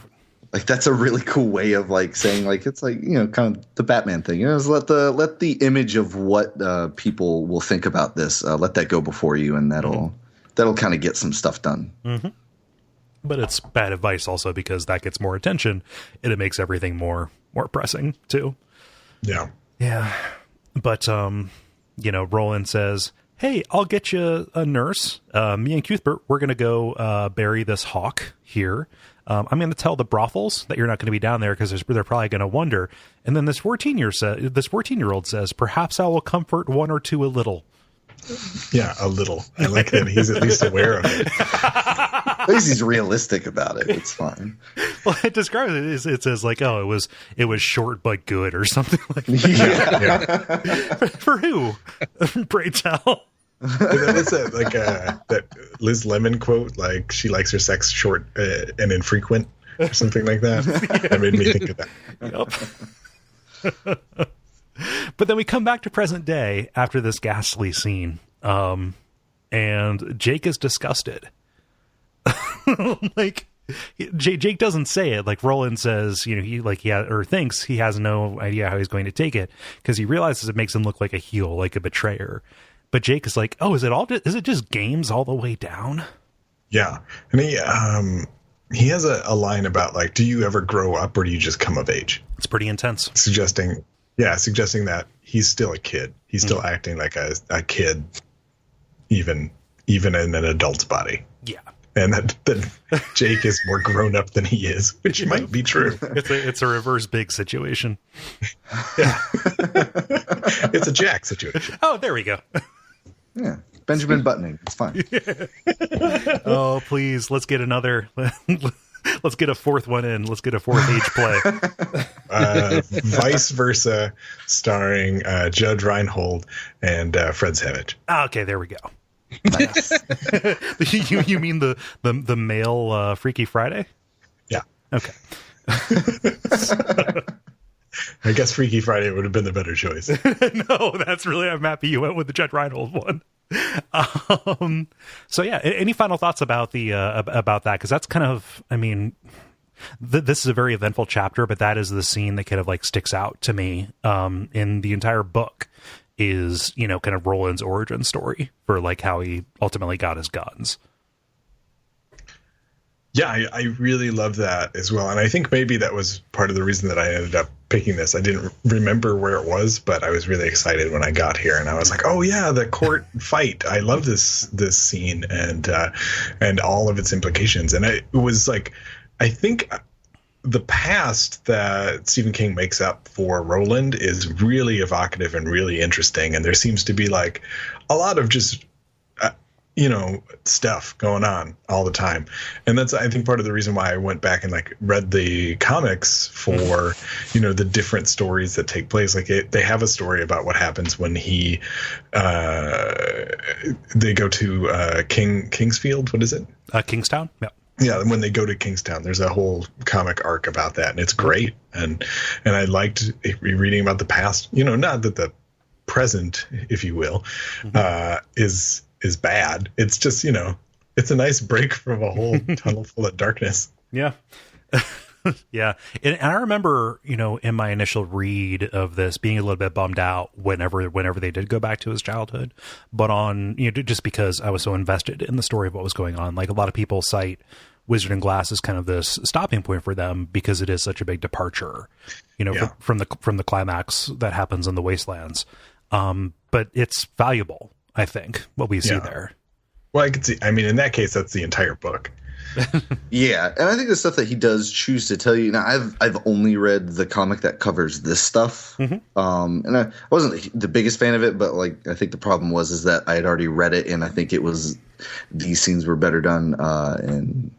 That's a really cool way of saying it's kind of the Batman thing. Is let the image of what people will think about this, let that go before you, and that'll kind of get some stuff done. Mm-hmm. But it's bad advice also, because that gets more attention and it makes everything more pressing too. Yeah. Yeah. But, Roland says, hey, I'll get you a nurse. Me and Cuthbert, we're going to go bury this hawk here. I'm going to tell the brothels that you're not going to be down there because they're probably going to wonder. And then this 14-year-old says, perhaps I will comfort one or two a little. Yeah, a little. I like that he's at least aware of it. At least he's realistic about it. It's fine. Well, it describes it. It says it was short but good or something like that. Yeah. For who? Pray tell. That was that Liz Lemon quote, she likes her sex short and infrequent or something like that. That made me think of that. Yep. But then we come back to present day after this ghastly scene, and Jake is disgusted. Jake doesn't say it. Roland says, thinks he has no idea how he's going to take it because he realizes it makes him look like a heel, like a betrayer. But Jake is like, oh, is it just games all the way down? Yeah, and he has a line about do you ever grow up or do you just come of age? It's pretty intense. Suggesting that he's still a kid. He's still acting like a kid, even in an adult's body. Yeah. And that Jake is more grown up than he is, which might be true. It's a reverse big situation. Yeah. It's a Jack situation. Oh, there we go. Yeah. Benjamin buttoning. It's fine. Oh, please, let's get another. Let's get a fourth one in. Let's get a fourth age play. Vice Versa, starring Judge Reinhold and Fred Savage. Okay, there we go. Nice. you mean the male Freaky Friday? Yeah. Okay. I guess Freaky Friday would have been the better choice. No, that's really, I'm happy you went with the Judge Reinhold one. So yeah, any final thoughts about the about that? Because that's kind of, I mean, this is a very eventful chapter, but that is the scene that kind of like sticks out to me in the entire book. Is, you know, kind of Roland's origin story for like how he ultimately got his guns. Yeah, I really love that as well. And I think maybe that was part of the reason that I ended up picking this. I didn't remember where it was, but I was really excited when I got here, and I was like, oh yeah, the court fight. I love this scene and all of its implications. And it was like, I think the past that Stephen King makes up for Roland is really evocative and really interesting. And there seems to be like a lot of just, stuff going on all the time. And that's, I think, part of the reason why I went back and like read the comics for, the different stories that take place. Like they have a story about what happens when they go to Kingsfield. What is it? Kingstown. Yeah. Yeah, when they go to Kingstown, there's a whole comic arc about that, and it's great. And I liked reading about the past. Not that the present, if you will, is bad. It's just it's a nice break from a whole tunnel full of darkness. Yeah. Yeah. And I remember, in my initial read of this being a little bit bummed out whenever they did go back to his childhood, but just because I was so invested in the story of what was going on. Like a lot of people cite Wizard and Glass as kind of this stopping point for them because it is such a big departure, from the climax that happens in the Wastelands. But it's valuable, I think, what we see there. Well, I could see, in that case, that's the entire book. Yeah, and I think the stuff that he does choose to tell you. Now, I've only read the comic that covers this stuff, and I wasn't the biggest fan of it. But like, I think the problem is that I had already read it, and I think it was these scenes were better done in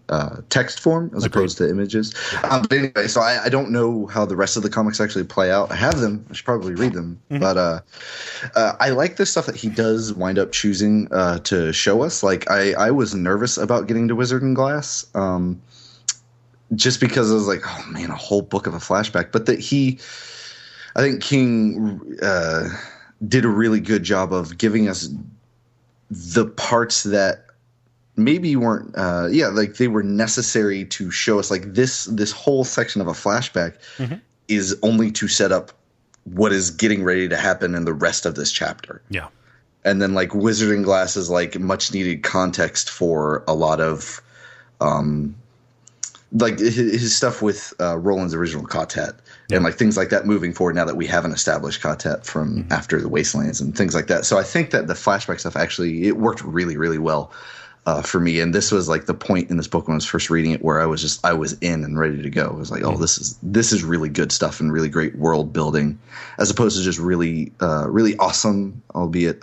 text form as opposed to images. But anyway, so I don't know how the rest of the comics actually play out. I have them. I should probably read them. But I like the stuff that he does wind up choosing to show us. Like I was nervous about getting to Wizard and Glass. Just because I was like, oh man, a whole book of a flashback. But I think King did a really good job of giving us the parts that maybe weren't, like they were necessary to show us like this whole section of a flashback is only to set up what is getting ready to happen in the rest of this chapter. Yeah. And then like Wizard and Glass is like much needed context for a lot of, like his stuff with Roland's original quartet and like things like that moving forward now that we have an established quartet from after the Wastelands and things like that. So I think that the flashback stuff actually, it worked really, really well for me. And this was like the point in this book when I was first reading it where I was in and ready to go. I was like, oh, this is really good stuff and really great world building as opposed to just really, really awesome, albeit,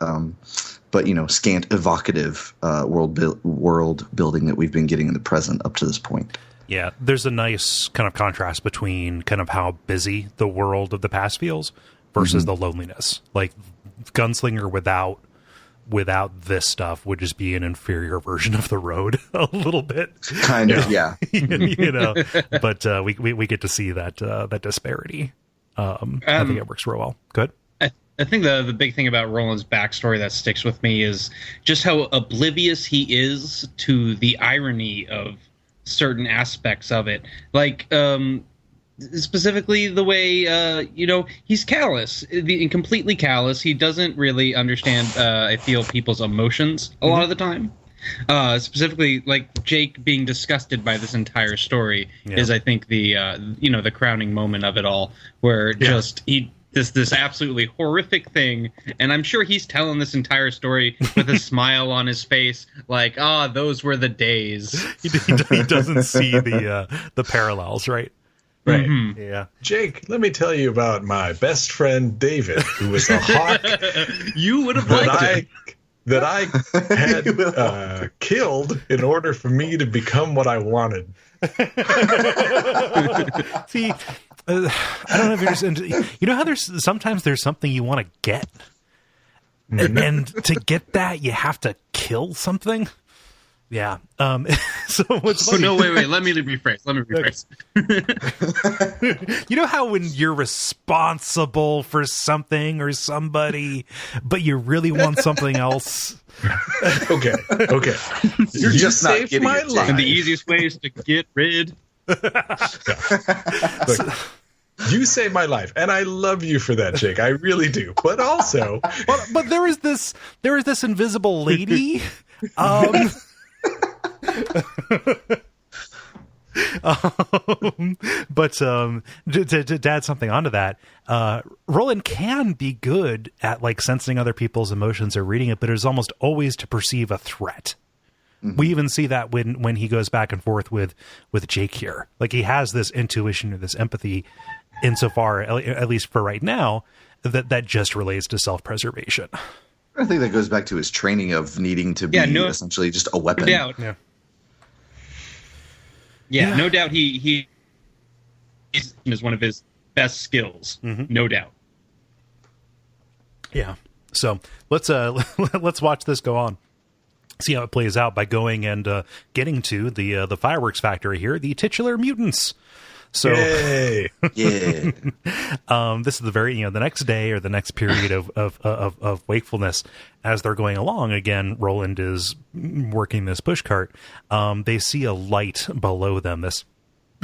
but scant evocative world building that we've been getting in the present up to this point. Yeah, there's a nice kind of contrast between kind of how busy the world of the past feels versus the loneliness. Like Gunslinger without this stuff would just be an inferior version of the Road a little bit. Kind of, yeah. But we get to see that disparity. I think it works real well. Good. I think the big thing about Roland's backstory that sticks with me is just how oblivious he is to the irony of certain aspects of it. Like, specifically the way, he's callous, completely callous. He doesn't really understand, I feel, people's emotions a lot of the time. Specifically, like Jake being disgusted by this entire story is, I think, the crowning moment of it all, where just this absolutely horrific thing, and I'm sure he's telling this entire story with a smile on his face, like, those were the days. He doesn't see the parallels, right? Right. Mm-hmm. Yeah. Jake, let me tell you about my best friend David, who was a hawk. You would have liked it. that I had killed in order for me to become what I wanted. See, I don't know if you understand. You know how there's sometimes there's something you want to get, and to get that you have to kill something. Yeah. So what's funny? No, wait. Let me rephrase. You know how when you're responsible for something or somebody, but you really want something else? Okay. You're just not saved my life. And the easiest way is to get rid. Look, you saved my life, and I love you for that, Jake. I really do. But also, but there is this invisible lady. But to add something onto that, Roland can be good at like sensing other people's emotions or reading it, but it's almost always to perceive a threat. Mm-hmm. We even see that when he goes back and forth with Jake here. Like he has this intuition or this empathy insofar, at least for right now, that just relates to self-preservation. I think that goes back to his training of needing to be essentially just a weapon. No doubt. Yeah, no doubt he is one of his best skills. Mm-hmm. No doubt. Yeah. So let's watch this go on. See how it plays out by going and getting to the fireworks factory here, the titular mutants. So Yay. Yeah. This is the next day or the next period of wakefulness as they're going along. Again, Roland is working this pushcart. They see a light below them, this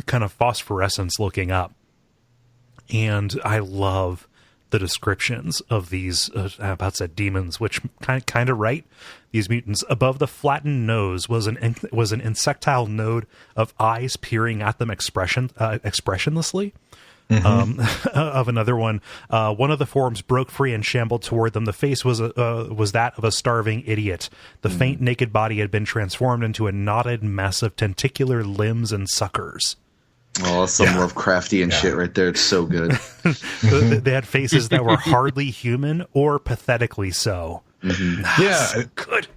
kind of phosphorescence looking up. And I love the descriptions of these demons, which kind of right. These mutants, above the flattened nose was an insectile node of eyes peering at them expressionlessly. Mm-hmm. Of another one, one of the forms broke free and shambled toward them. The face was that of a starving idiot. The faint naked body had been transformed into a knotted mess of tenticular limbs and suckers. Oh, some Lovecraftian shit right there. It's so good. They had faces that were hardly human or pathetically so. Mm-hmm. Yeah. Good.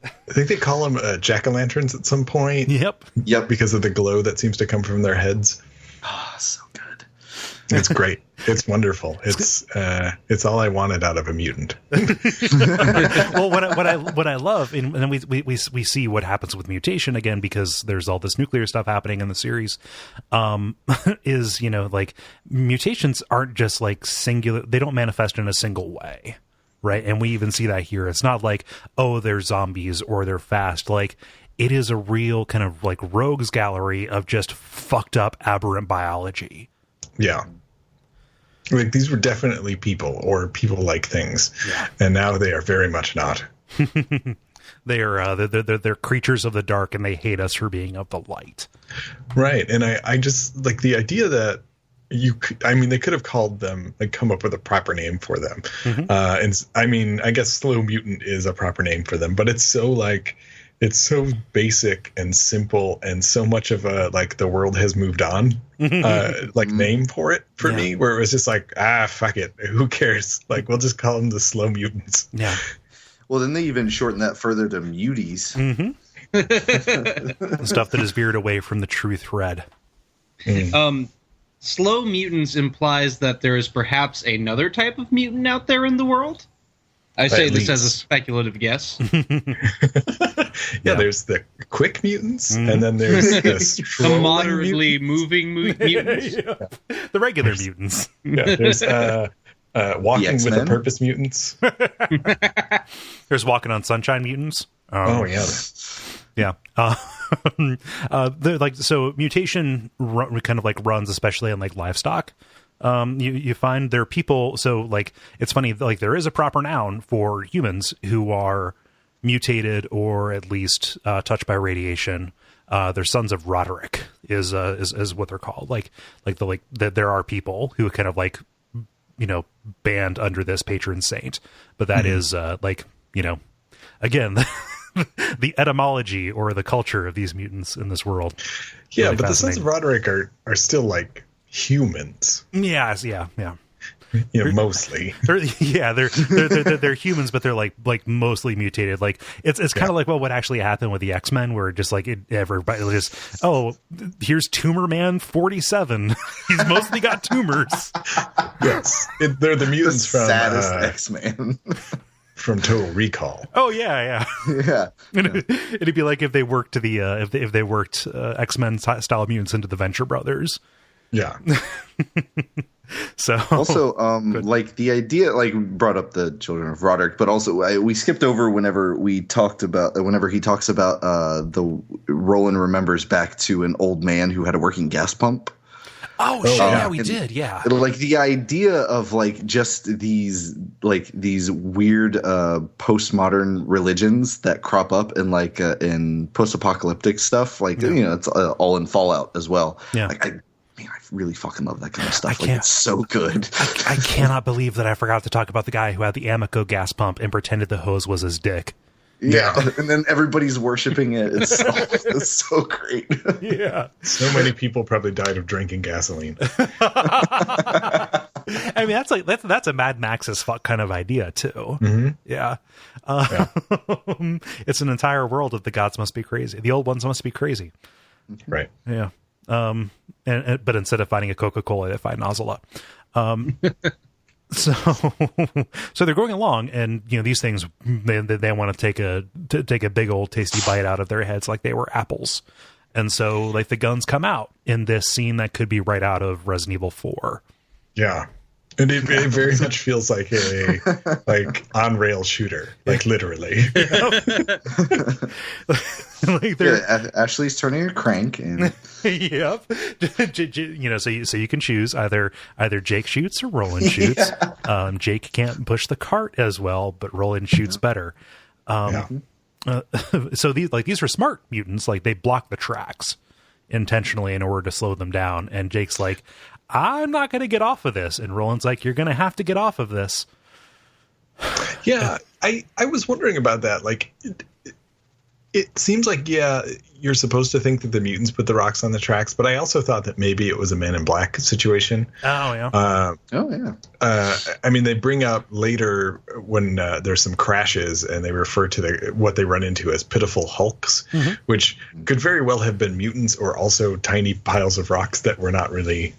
I think they call them jack-o'-lanterns at some point. Yep. Because of the glow that sems to come from their heads. Oh, so good. It's great. It's wonderful. It's all I wanted out of a mutant. Well, what I love, and then we see what happens with mutation again, because there's all this nuclear stuff happening in the series. Is like mutations aren't just like singular; they don't manifest in a single way, right? And we even see that here. It's not like, oh, they're zombies or they're fast. Like it is a real kind of like rogues gallery of just fucked up aberrant biology. Yeah. Like these were definitely people or people-like things, and now they are very much not. They are they're creatures of the dark, and they hate us for being of the light. Right, and I just like the idea that they could have called them, like, come up with a proper name for them. Mm-hmm. And I mean, I guess slow mutant is a proper name for them, but it's so basic and simple, and so much of the world has moved on, name for it for me, where it was just like, fuck it, who cares? Like, we'll just call them the slow mutants. Yeah. Well, then they even shorten that further to muties. Mm-hmm. Stuff that is veered away from the true thread. Slow mutants implies that there is perhaps another type of mutant out there in the world. I say this as a speculative guess. There's the quick mutants, and then there's the moderately moving mutants. The regular mutants. Yeah, there's walking with a purpose mutants. There's walking on sunshine mutants. Yeah. They're like, so mutation kind of like runs, especially on like livestock. You find there are people, so like it's funny, like there is a proper noun for humans who are mutated or at least touched by radiation. They're sons of Roderick is what they're called. There are people who kind of like band under this patron saint, but that is again the etymology or the culture of these mutants in this world. Yeah, really, but the sons of Roderick are still like humans. Yes, yeah. Mostly. They're humans, but they're like mostly mutated. Like it's kind of like what would actually happen with the X-Men, where just like everybody just, here's Tumor Man 47. He's mostly got tumors. Yes, they're the mutants from saddest X-Man. From Total Recall. Oh yeah. It'd be like if they worked if they worked X-Men style mutants into the Venture Brothers. Yeah. So also, like the idea, like brought up the Children of Roderick, but also we skipped over whenever he talks about the Roland remembers back to an old man who had a working gas pump. Oh shit! Yeah, we did. Yeah, like the idea of like just these weird postmodern religions that crop up in like in post-apocalyptic stuff, like it's all in Fallout as well. Yeah, like, I really fucking love that kind of stuff. Like it's so good. I cannot believe that I forgot to talk about the guy who had the Amoco gas pump and pretended the hose was his dick. Yeah, and then everybody's worshiping it. It's so great. Yeah, so many people probably died of drinking gasoline. I mean, that's a Mad Max's fuck kind of idea too. Mm-hmm. Yeah. It's an entire world of the gods must be crazy. The old ones must be crazy. Right. Yeah. But instead of finding a Coca-Cola, they find Nozzle. So they're going along, and these things they want to take a big old tasty bite out of their heads like they were apples, and so like the guns come out in this scene that could be right out of Resident Evil 4. Yeah, and it very much feels like a on rail shooter, like literally. Like Ashley's turning a crank, and yep. So you can choose either Jake shoots or Roland shoots. Yeah. Jake can't push the cart as well, but Roland shoots better. So these are smart mutants. Like they block the tracks intentionally in order to slow them down. And Jake's like, I'm not going to get off of this. And Roland's like, you're going to have to get off of this. Yeah, I was wondering about that. Like, it seems like, you're supposed to think that the mutants put the rocks on the tracks, but I also thought that maybe it was a Man in Black situation. Oh, yeah. I mean, they bring up later when there's some crashes and they refer to what they run into as pitiful hulks, which could very well have been mutants or also tiny piles of rocks that were not really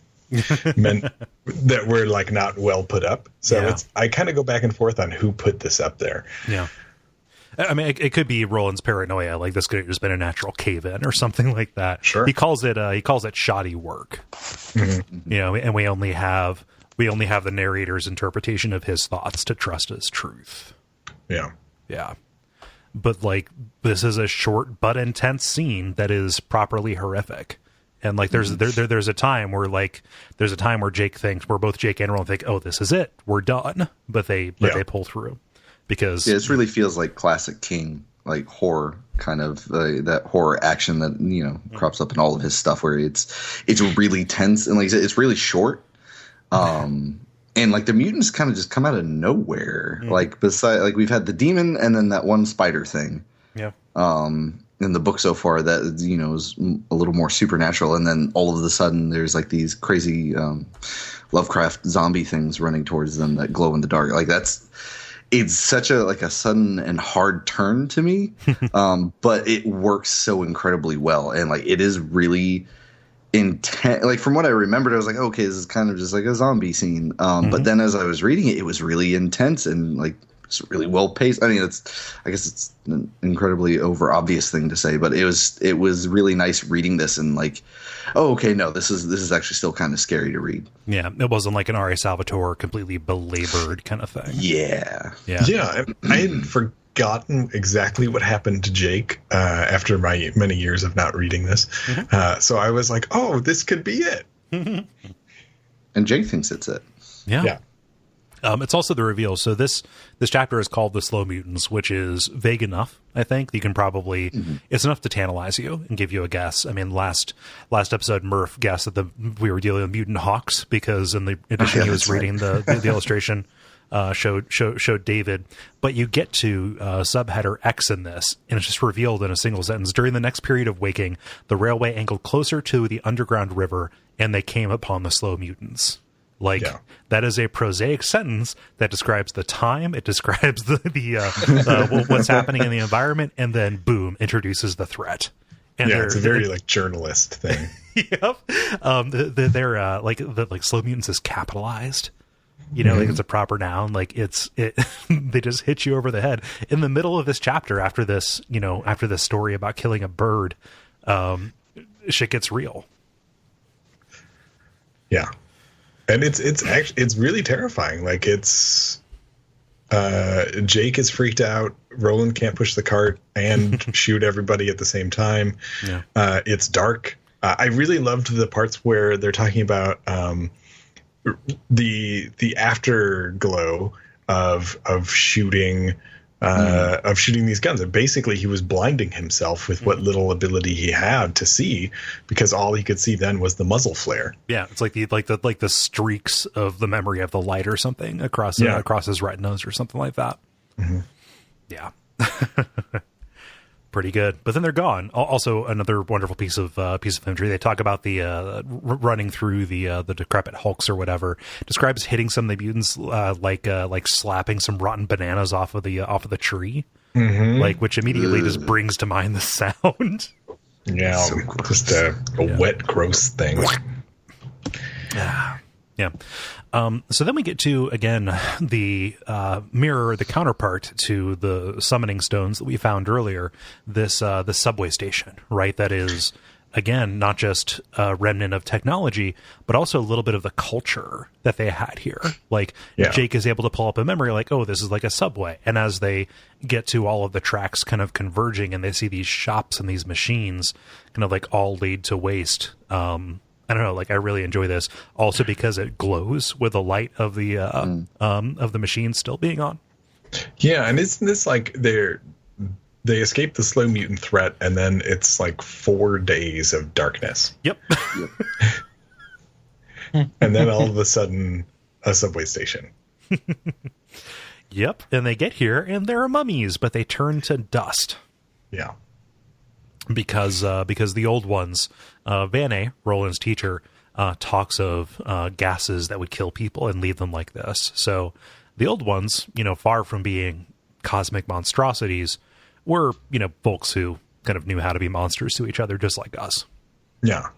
meant, that were like not well put up. So I kind of go back and forth on who put this up there. Yeah. I mean, it could be Roland's paranoia. Like this could have just been a natural cave-in or something like that. Sure. He calls it shoddy work. Mm-hmm. And we only have the narrator's interpretation of his thoughts to trust as truth. Yeah. Yeah. But like this is a short but intense scene that is properly horrific. And like there's a time where Jake thinks, where both Jake and Roland think, oh, this is it, we're done. But they pull through. Because this really feels like classic King, like horror kind of that horror action that crops up in all of his stuff, where it's really tense and like it's really short, and like the mutants kind of just come out of nowhere. Like beside, like we've had the demon and then that one spider thing. Yeah. In the book so far, that is a little more supernatural, and then all of a sudden there's like these crazy Lovecraft zombie things running towards them that glow in the dark. Like it's such a sudden and hard turn to me, but it works so incredibly well. And like, it is really intense. Like from what I remembered, I was like, okay, this is kind of just like a zombie scene. But then as I was reading it, it was really intense and like it's really well paced. I mean, I guess it's an incredibly over obvious thing to say, but it was really nice reading this and like, oh, okay, no, this is actually still kind of scary to read. Yeah, it wasn't like an R.A. Salvatore completely belabored kind of thing. Yeah. I had forgotten exactly what happened to Jake after my many years of not reading this. So I was like, oh, this could be it. And Jake thinks it's it. Yeah. It's also the reveal. So this chapter is called The Slow Mutants, which is vague enough, I think. You can probably it's enough to tantalize you and give you a guess. I mean, last episode, Murph guessed that we were dealing with mutant hawks because in the edition he was reading the illustration showed David. But you get to subheader X in this, and it's just revealed in a single sentence. During the next period of waking, the railway angled closer to the underground river, and they came upon the slow mutants. Like, that is a prosaic sentence that describes the time, it describes what's happening in the environment, and then boom, introduces the threat. And it's a very like journalist thing. Yep. They're like slow mutants is capitalized. You know, like it's a proper noun. Like they just hit you over the head in the middle of this chapter after this story about killing a bird. Shit gets real. Yeah. And it's really terrifying. Like Jake is freaked out. Roland can't push the cart and shoot everybody at the same time. Yeah. It's dark. I really loved the parts where they're talking about the afterglow of shooting these guns. And basically he was blinding himself with what little ability he had to see, because all he could see then was the muzzle flare. Yeah, it's like the streaks of the memory of the light or something across his retinas or something like that. Mm-hmm. Yeah. Pretty good. But then they're gone. Also, another wonderful piece of imagery. They talk about the running through the decrepit hulks or whatever. Describes hitting some of the mutants like slapping some rotten bananas off of the tree, which immediately just brings to mind the sound. Yeah, so just a wet, gross thing. Yeah. So then we get to, again, the the counterpart to the summoning stones that we found earlier, the subway station, right? That is, again, not just a remnant of technology, but also a little bit of the culture that they had here. Like, Jake is able to pull up a memory like, oh, this is like a subway. And as they get to all of the tracks kind of converging and they see these shops and these machines kind of like all laid to waste, I don't know, like I really enjoy this also because it glows with the light of the machine still being on. Yeah, and isn't this like they escape the slow mutant threat and then it's like 4 days of darkness. Yep. And then all of a sudden a subway station. Yep, and they get here and there are mummies, but they turn to dust. Yeah. Because the old ones, May, Roland's teacher, talks of gases that would kill people and leave them like this. So the old ones, far from being cosmic monstrosities, were, folks who kind of knew how to be monsters to each other, just like us. Yeah.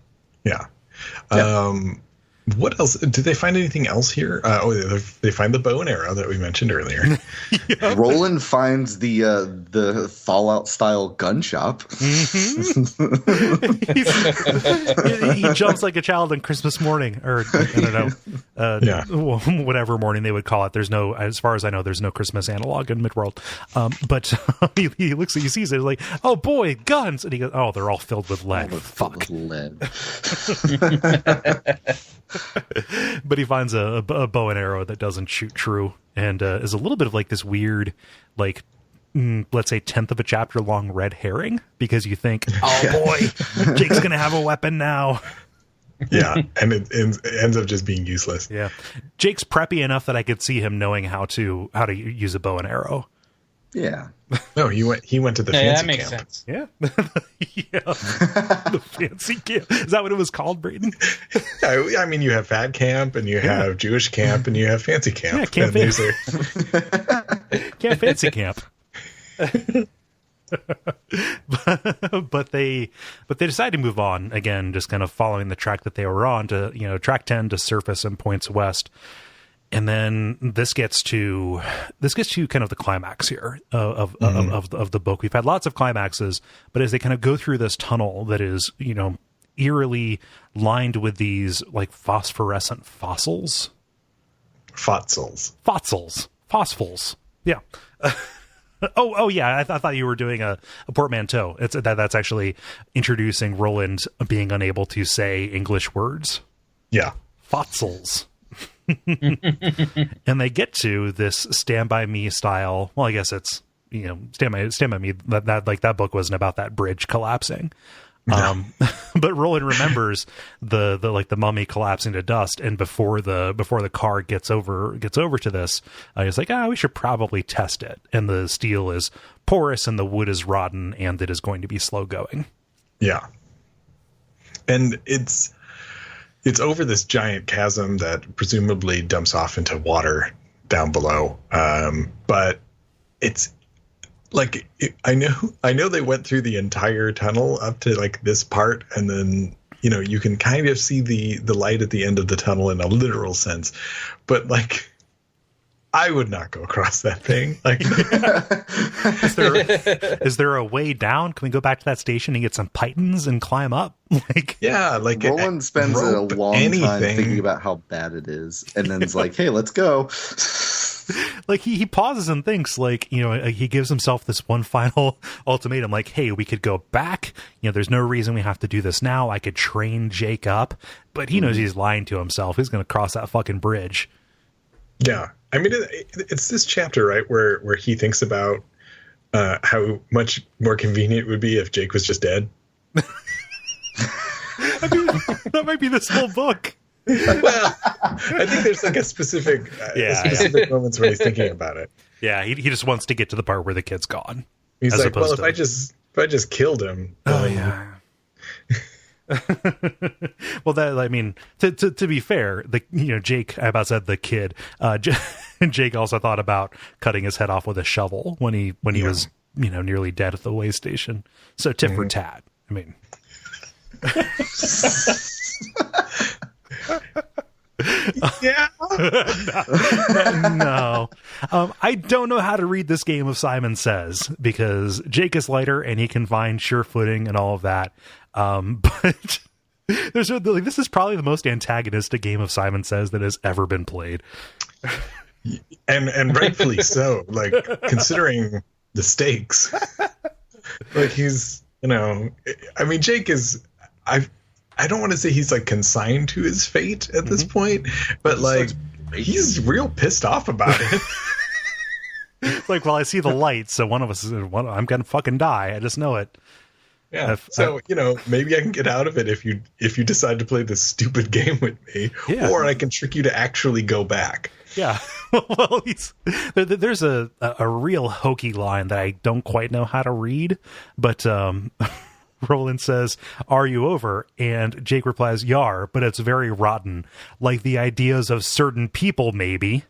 What else? Did they find anything else here? They find the bow and arrow that we mentioned earlier. Roland finds the Fallout style gun shop. Mm-hmm. He jumps like a child on Christmas morning, or I don't know, whatever morning they would call it. There's no, as far as I know, there's no Christmas analog in Midworld. But he looks, he sees it, like, oh boy, guns, and he goes, oh, they're all filled with lead. Fuck. Lead. But he finds a bow and arrow that doesn't shoot true, and is a little bit of like this weird, like, let's say 10th of a chapter long red herring, because you think, oh boy, Jake's gonna have a weapon now. Yeah, and it ends up just being useless. Yeah, Jake's preppy enough that I could see him knowing how to use a bow and arrow. Yeah. No, he went to the fancy that makes camp. Sense. Yeah. The fancy camp. Is that what it was called, Brayton? I mean, you have fat camp, and you have Jewish camp, and you have fancy camp. Yeah, camp fancy camp. but they decide to move on again, just kind of following the track that they were on to track 10 to surface and points west. And then this gets to kind of the climax here of the book. We've had lots of climaxes, but as they kind of go through this tunnel that is, eerily lined with these like phosphorescent fossils. Fossils. Yeah. Oh yeah. I thought you were doing a portmanteau. That's actually introducing Roland being unable to say English words. Yeah. Fossils. And they get to this Stand By Me style. Well, I guess it's, Stand By Me. That book wasn't about that bridge collapsing. No. But Roland remembers the mummy collapsing to dust, and before the car gets over to this, he's like, we should probably test it. And the steel is porous, and the wood is rotten, and it is going to be slow going. Yeah, and it's it's over this giant chasm that presumably dumps off into water down below. But it's like, I know they went through the entire tunnel up to like this part, and then, you know, you can kind of see the light at the end of the tunnel in a literal sense, but like, I would not go across that thing. Like, is there a way down? Can we go back to that station and get some pythons and climb up? Like, yeah, like Roland spends a long time thinking about how bad it is, and then it's like, hey, let's go. Like he pauses and thinks, like, you know, he gives himself this one final ultimatum, like, hey, we could go back. You know, there's no reason we have to do this now. I could train Jake up, but he knows he's lying to himself. He's going to cross that fucking bridge. Yeah. I mean, it's this chapter, right, where he thinks about how much more convenient it would be if Jake was just dead. I mean, that might be this whole book. Well, I think there's like a specific moments when he's thinking about it. Yeah, he just wants to get to the part where the kid's gone. He's like, well, if I just killed him. Oh yeah. Well, that, I mean, to be fair, Jake, I about said the kid, Jake also thought about cutting his head off with a shovel when he was, nearly dead at the way station. So tit for tat. I mean, yeah. No. I don't know how to read this game of Simon Says, because Jake is lighter and he can find sure footing and all of that. But this is probably the most antagonistic game of Simon Says that has ever been played. And rightfully so, like, considering the stakes. Like, he's, I mean, Jake is, I don't want to say he's like consigned to his fate at this point, but like, he's real pissed off about it. Like, well, I see the light, so one of us I'm gonna fucking die. I just know it. Yeah. So maybe I can get out of it if you decide to play this stupid game with me, or I can trick you to actually go back. Yeah. Well, there's a real hokey line that I don't quite know how to read, but Roland says, "Are you over?" And Jake replies, "Yar, but it's very rotten, like the ideas of certain people, maybe."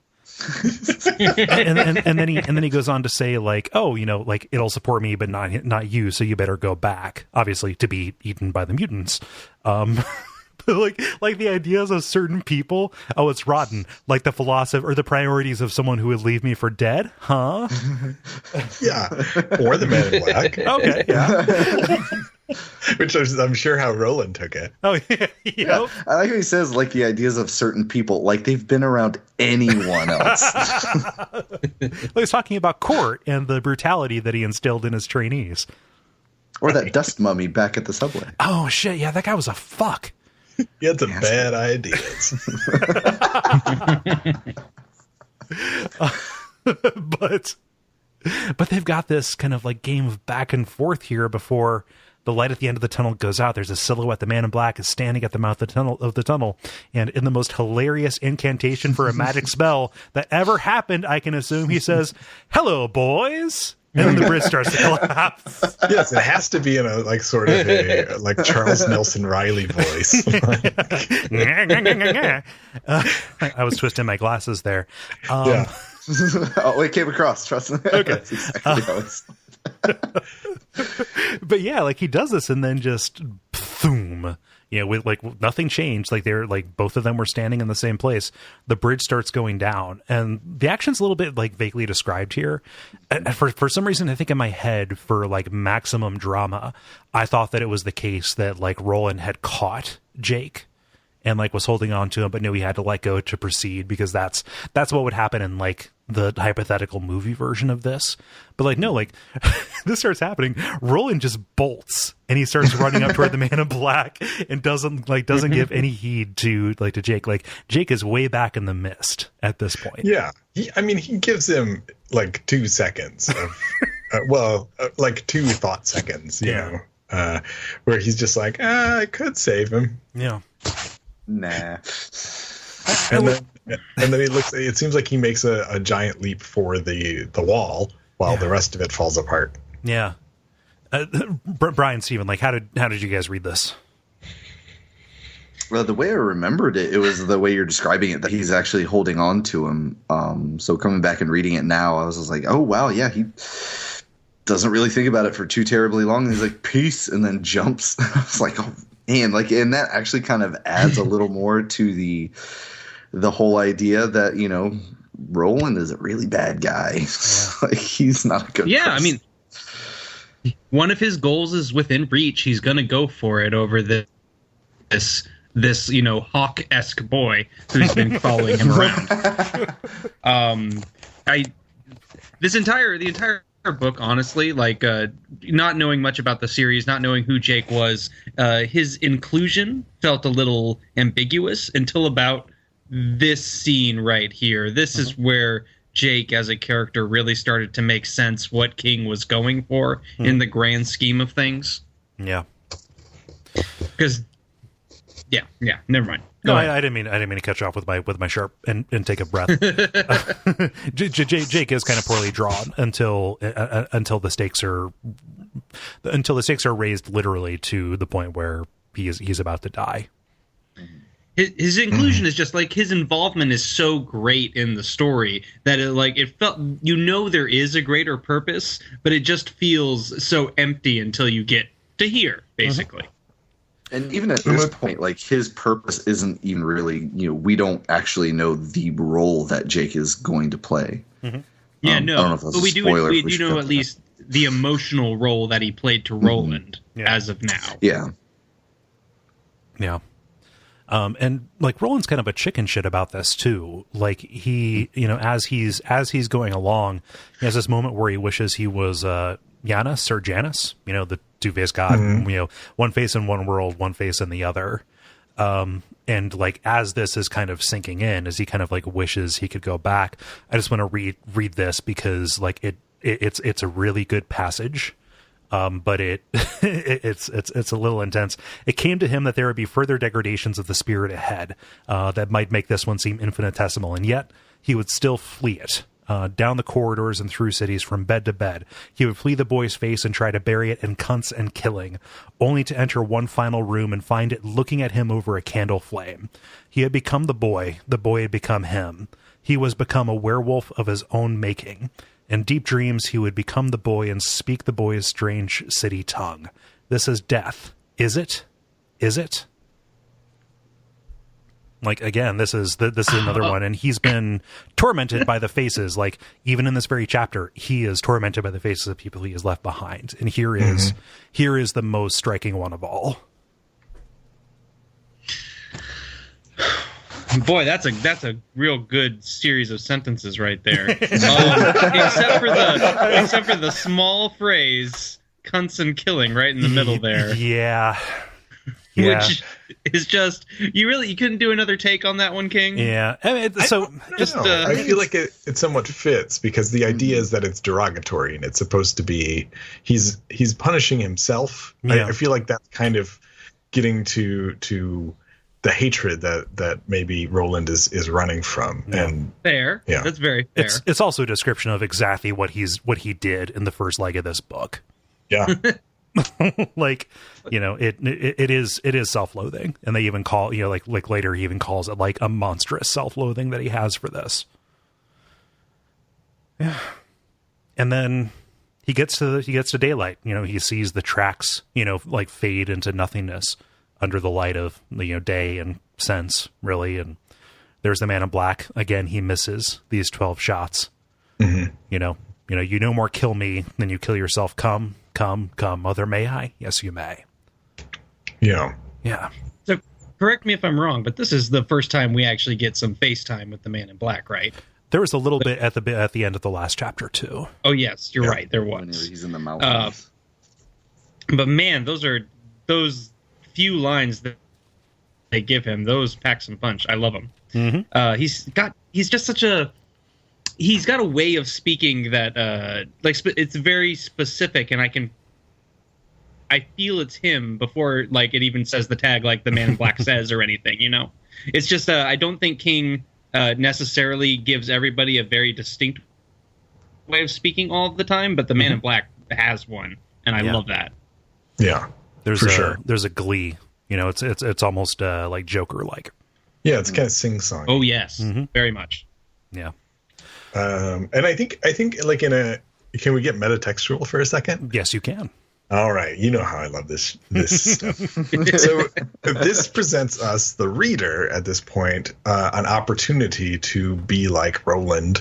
and then he goes on to say, like, oh, like, it'll support me but not you, so you better go back, obviously to be eaten by the mutants. Like the ideas of certain people, oh, it's rotten, like the philosophy or the priorities of someone who would leave me for dead, huh? Yeah, or the Man in Black. Okay, yeah. Which I'm sure how Roland took it. Oh, yeah. I like how he says, like, the ideas of certain people, like they've been around anyone else. Well, he's talking about Court and the brutality that he instilled in his trainees. Or that dust mummy back at the subway. Oh, shit, yeah, that guy was a fuck. He had some bad ideas. But they've got this kind of like game of back and forth here before the light at the end of the tunnel goes out. There's a silhouette. The Man in Black is standing at the mouth of the tunnel, and in the most hilarious incantation for a magic spell that ever happened, I can assume, he says, "Hello, boys." And then the bridge starts to collapse. Yes, it has to be in a like sort of a like Charles Nelson Riley voice. I was twisting my glasses there. Yeah. Oh, it came across. Trust me. Okay. But yeah, like, he does this and then just boom. With like nothing changed. Like, they're like, both of them were standing in the same place. The bridge starts going down, and the action's a little bit like vaguely described here. And for some reason, I think in my head, for like maximum drama, I thought that it was the case that like Roland had caught Jake and like was holding on to him, but knew he had to let go to proceed, because that's what would happen in like the hypothetical movie version of this. But like, no, like this starts happening. Roland just bolts and he starts running up toward the Man in Black and doesn't give any heed to Jake. Like, Jake is way back in the mist at this point. Yeah. He gives him like 2 seconds of, like 2 thought seconds, you know, where he's just like, I could save him. Yeah. Nah. And then he looks. It seems like he makes a giant leap for the wall while the rest of it falls apart. Yeah. Brian, Stephen, like, how did you guys read this? Well, the way I remembered it, it was the way you're describing it, that he's actually holding on to him. So coming back and reading it now, I was just like, oh, wow, yeah, he doesn't really think about it for too terribly long. And he's like, peace, and then jumps. I was like, oh, man. Like, and that actually kind of adds a little more to the whole idea that, you know, Roland is a really bad guy. Like, he's not a good person. I mean, one of his goals is within reach. He's going to go for it over this, you know, Hawk-esque boy who's been following him around. The entire book, honestly, like, not knowing much about the series, not knowing who Jake was, his inclusion felt a little ambiguous until about this scene right here. This is where Jake as a character really started to make sense what King was going for in the grand scheme of things. Yeah. Because never mind. No, I didn't mean to cut you off with my sharp and take a breath. Jake is kind of poorly drawn until the stakes are raised literally to the point where he's about to die. His inclusion is just like, his involvement is so great in the story that it felt, you know, there is a greater purpose, but it just feels so empty until you get to here, basically. And even at this point, like, his purpose isn't even really, you know, we don't actually know the role that Jake is going to play. Yeah, I don't know if that's but we a spoiler. do know at least the emotional role that he played to Roland as of now. Yeah. Yeah. And like, Roland's kind of a chicken shit about this too. Like, he, you know, as he's going along, he has this moment where he wishes he was Janus or Janus, you know, the two-faced god, you know, one face in one world, one face in the other. And like, as this is kind of sinking in, as he kind of like wishes he could go back, I just want to read this because like it's a really good passage. But it's a little intense. It came to him that there would be further degradations of the spirit ahead, that might make this one seem infinitesimal, and yet he would still flee it. Down the corridors and through cities from bed to bed. He would flee the boy's face and try to bury it in cunts and killing, only to enter one final room and find it looking at him over a candle flame. He had become the boy had become him. He was become a werewolf of his own making. In deep dreams, he would become the boy and speak the boy's strange city tongue. This is death. Is it? Is it? Like, again, this is another one, and he's been tormented by the faces. Like, even in this very chapter, he is tormented by the faces of people he has left behind. And here is the most striking one of all. Boy, that's a real good series of sentences right there. Except for the small phrase "cunts and killing" right in the middle there. Yeah. Which is just, you couldn't do another take on that one, King. Yeah, I mean, I feel like it somewhat fits because the idea is that it's derogatory and it's supposed to be he's punishing himself. Yeah. I feel like that's kind of getting to the hatred that maybe Roland is running from. Yeah. And fair. Yeah. That's very fair. It's also a description of exactly what he did in the first leg of this book. Yeah. Like, you know, it is self-loathing, and they even call, you know, like later he even calls it like a monstrous self-loathing that he has for this. Yeah. And then he gets to daylight. You know, he sees the tracks, you know, like fade into nothingness under the light of, you know, day and sense, really. And there's the man in black again. He misses these 12 shots. Mm-hmm. You know, you no more kill me than you kill yourself. Come, mother, may I? Yes, you may. Yeah. Yeah. So correct me if I'm wrong, but this is the first time we actually get some FaceTime with the man in black, right? There was a little bit at the end of the last chapter too. Oh yes, you're right. There was. He's in the mountains. But man, those few lines that they give him, those pack some punch. I love them. Mm-hmm. He's got a way of speaking that it's very specific, and I feel it's him before like it even says the tag like the man in black says or anything, you know. It's just I don't think King necessarily gives everybody a very distinct way of speaking all of the time, but the man in black has one, and I love that. Yeah. There's a glee It's almost like Joker like. Yeah, it's kind of sing-song. Oh yes, very much. Yeah. And I think like can we get metatextual for a second? Yes, you can. All right, you know how I love this stuff. So this presents us, the reader, at this point, an opportunity to be like Roland,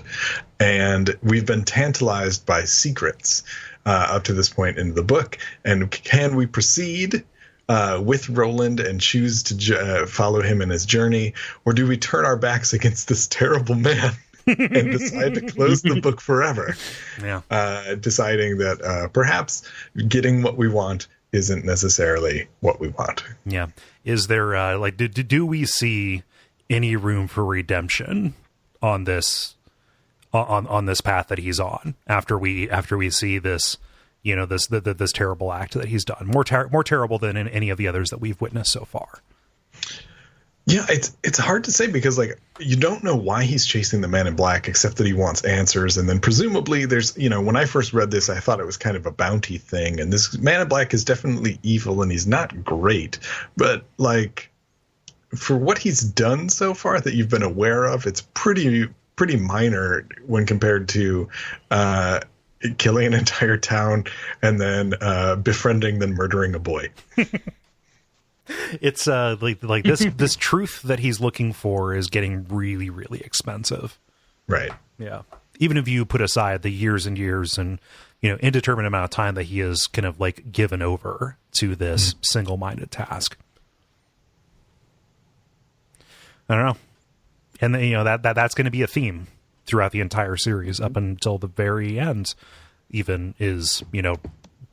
and we've been tantalized by secrets up to this point in the book. And can we proceed with Roland and choose to follow him in his journey, or do we turn our backs against this terrible man and decide to close the book forever? Yeah. Deciding that perhaps getting what we want isn't necessarily what we want. Yeah. Is there do we see any room for redemption on this on this path that he's on after we see this, this terrible act that he's done, more terrible than in any of the others that we've witnessed so far? Yeah, it's hard to say because you don't know why he's chasing the man in black except that he wants answers, and then presumably there's when I first read this I thought it was kind of a bounty thing, and this man in black is definitely evil and he's not great, but for what he's done so far that you've been aware of, it's pretty minor when compared to killing an entire town and then befriending then murdering a boy. It's like this truth that he's looking for is getting really, really expensive. Right. Yeah. Even if you put aside the years and years and, indeterminate amount of time that he is kind of given over to this single-minded task. I don't know. And then, that's going to be a theme throughout the entire series up until the very end. Even is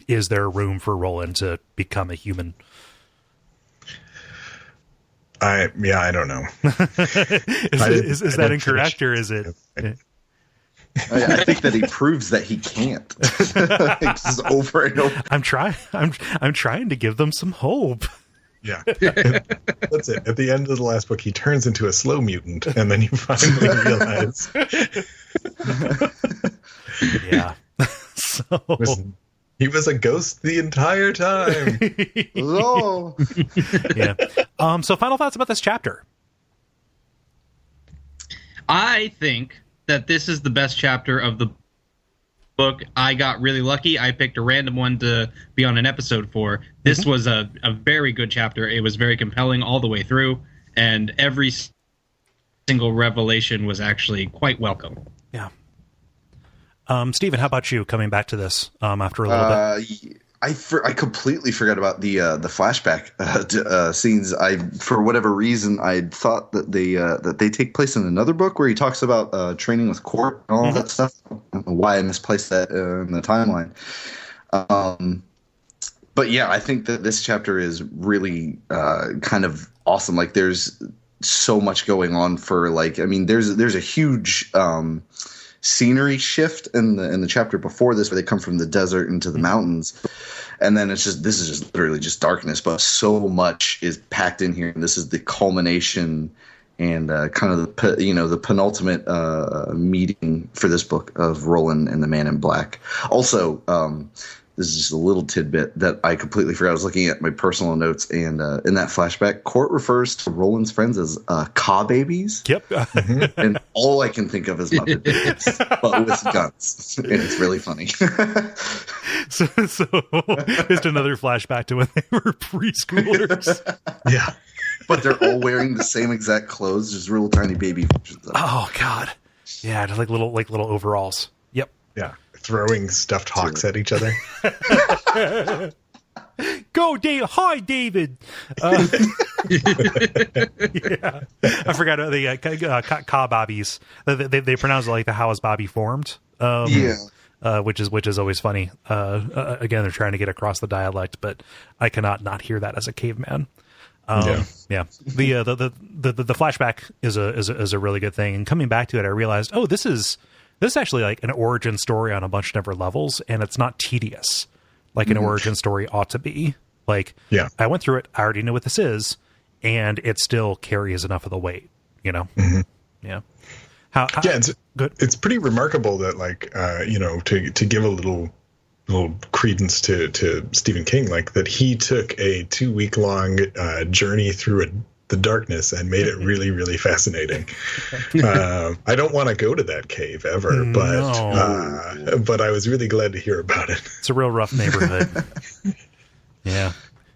there room for Roland to become a human? I don't know. Is that incorrect, or is it? I think that he proves that he can't. Just over and over. I'm trying to give them some hope. Yeah. That's it. At the end of the last book, he turns into a slow mutant, and then you finally realize. Yeah. So he was a ghost the entire time. Oh. Yeah. So final thoughts about this chapter. I think that this is the best chapter of the book. I got really lucky. I picked a random one to be on an episode for. This was a very good chapter. It was very compelling all the way through, and every single revelation was actually quite welcome. Yeah. Stephen, how about you coming back to this after a little bit? I completely forgot about the flashback scenes. For whatever reason, I thought that they take place in another book where he talks about training with Court and all that stuff. I don't know why I misplaced that in the timeline. But yeah, I think that this chapter is really kind of awesome. There's so much going on there's a huge scenery shift in the chapter before this, where they come from the desert into the mountains, and then this is just literally just darkness, but so much is packed in here. And this is the culmination and kind of the penultimate meeting for this book of Roland and the Man in Black. Also, this is just a little tidbit that I completely forgot. I was looking at my personal notes, and in that flashback, Court refers to Roland's friends as Ka babies. Yep. And all I can think of is Muppet Babies, but with guns. And it's really funny. So just another flashback to when they were preschoolers. Yeah. But they're all wearing the same exact clothes, just real tiny baby versions of them. Oh, God. Yeah, just like little overalls. Yep. Yeah. Throwing stuffed hawks at each other. Go, Dave! Hi, David. Yeah, I forgot the Ka Bobbies. They pronounce it like the "How is Bobby formed?" Which is always funny. Again, they're trying to get across the dialect, but I cannot not hear that as a caveman. Yeah. The flashback is a really good thing, and coming back to it, I realized, this is actually like an origin story on a bunch of different levels, and it's not tedious like an origin story ought to be. I went through it, I already know what this is, and it still carries enough of the weight, Yeah. It's pretty remarkable that to give a little little credence to Stephen King, like that he took a 2-week-long journey through the darkness and made it really, really fascinating. I don't want to go to that cave ever, but I was really glad to hear about it. It's a real rough neighborhood. Yeah.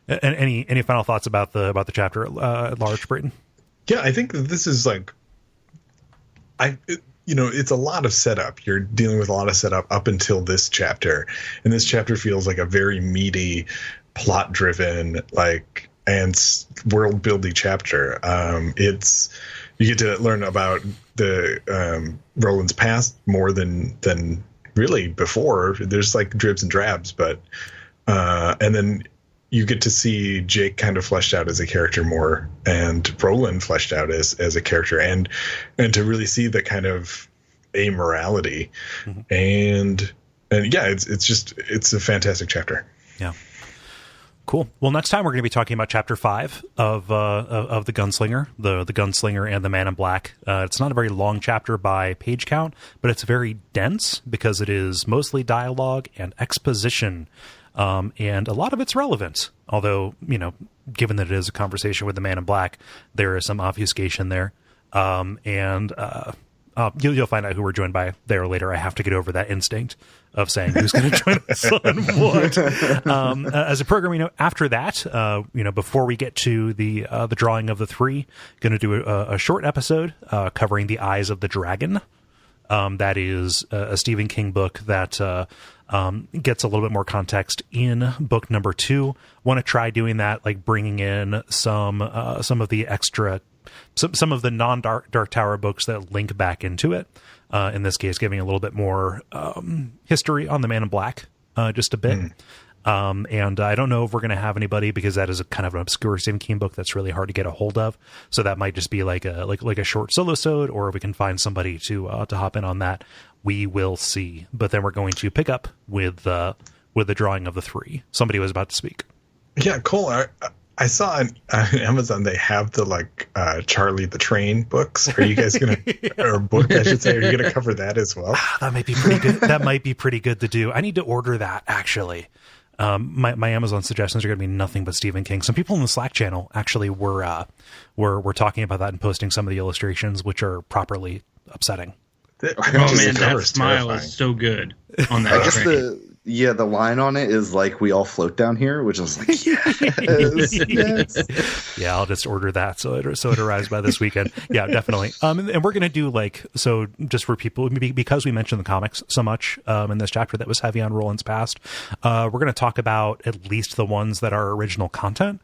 And any final thoughts about the chapter at large, Brayton? Yeah, I think this is like, it's a lot of setup. You're dealing with a lot of setup up until this chapter, and this chapter feels like a very meaty, plot-driven, and world-building chapter. You get to learn about the Roland's past more than really before. There's like dribs and drabs, but and then you get to see Jake kind of fleshed out as a character more, and Roland fleshed out as a character, and to really see the kind of amorality, and yeah, it's a fantastic chapter. Yeah. Cool. Well, next time we're going to be talking about Chapter 5 of the Gunslinger, the Gunslinger and the Man in Black. It's not a very long chapter by page count, but it's very dense because it is mostly dialogue and exposition. And a lot of it's relevant, although, given that it is a conversation with the Man in Black, there is some obfuscation there. You'll find out who we're joined by there later. I have to get over that instinct of saying who's going to join us on what. As a program, after that, before we get to the drawing of the three, going to do a short episode covering The Eyes of the Dragon. That is a Stephen King book that gets a little bit more context in book number 2. Want to try doing that, like bringing in some of the extra, some of the non-Dark Tower books that link back into it. In this case, giving a little bit more history on the Man in Black, just a bit. And I don't know if we're going to have anybody, because that is a kind of an obscure Stephen King book that's really hard to get a hold of. So that might just be like a short solo-sode, or if we can find somebody to hop in on that, we will see. But then we're going to pick up with the drawing of the three. Somebody was about to speak. Yeah, Cole, I saw on Amazon they have the Charlie the Train books. Are you guys gonna or book I should say? Are you gonna cover that as well? That might be pretty good. That might be pretty good to do. I need to order that actually. My Amazon suggestions are going to be nothing but Stephen King. Some people in the Slack channel actually were talking about that and posting some of the illustrations, which are properly upsetting. Oh man, that smile is so good on that. I guess the line on it is like, "We all float down here," which is like, yes. Yeah, I'll just order that so it arrives by this weekend. Yeah, definitely. And we're gonna do just for people, because we mentioned the comics so much in this chapter that was heavy on Roland's past. We're gonna talk about at least the ones that are original content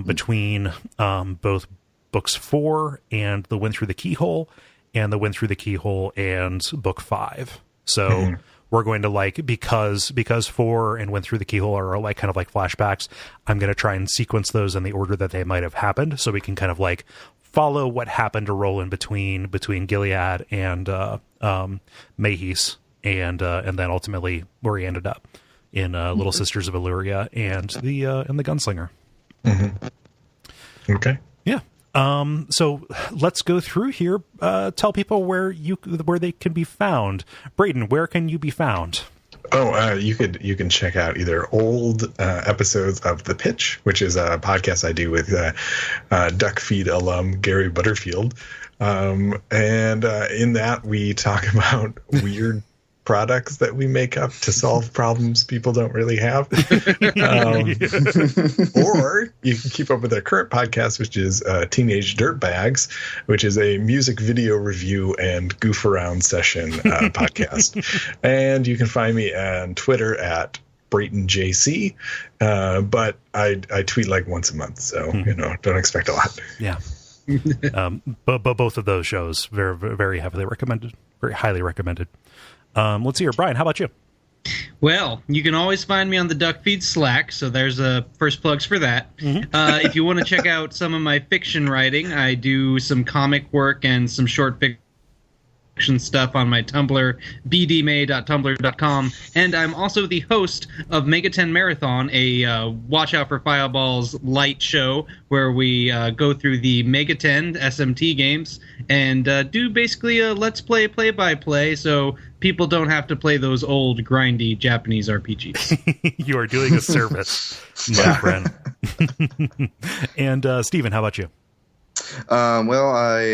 between both books 4 and The Wind Through the Keyhole, and The Wind Through the Keyhole and book 5. So we're going to because 4 and Wind Through the Keyhole are kind of like flashbacks, I'm going to try and sequence those in the order that they might have happened, so we can kind of follow what happened to Roland between Gilead and Mahis, and then ultimately where he ended up in Little Sisters of Illyria and the Gunslinger. Okay. Yeah. So let's go through here. Tell people where they can be found. Brayton, where can you be found? Oh, you can check out either old episodes of The Pitch, which is a podcast I do with Duckfeed alum Gary Butterfield, and in that we talk about weird products that we make up to solve problems people don't really have. Or you can keep up with our current podcast, which is Teenage Dirtbags, which is a music video review and goof around session podcast. And you can find me on Twitter at BraytonJC, but I tweet once a month, so don't expect a lot. Yeah. But both of those shows very, very heavily recommended, very highly recommended. Let's see here. Brian, how about you? Well, you can always find me on the Duckfeed Slack, so there's first plugs for that. If you want to check out some of my fiction writing, I do some comic work and some short fiction stuff on my Tumblr, bdmay.tumblr.com, and I'm also the host of Mega 10 Marathon, a Watch Out for Fireballs light show where we go through the Mega 10 SMT games and do basically a Let's Play play-by-play, so people don't have to play those old grindy Japanese RPGs. You are doing a service, my friend. And Stephen, how about you? Well, I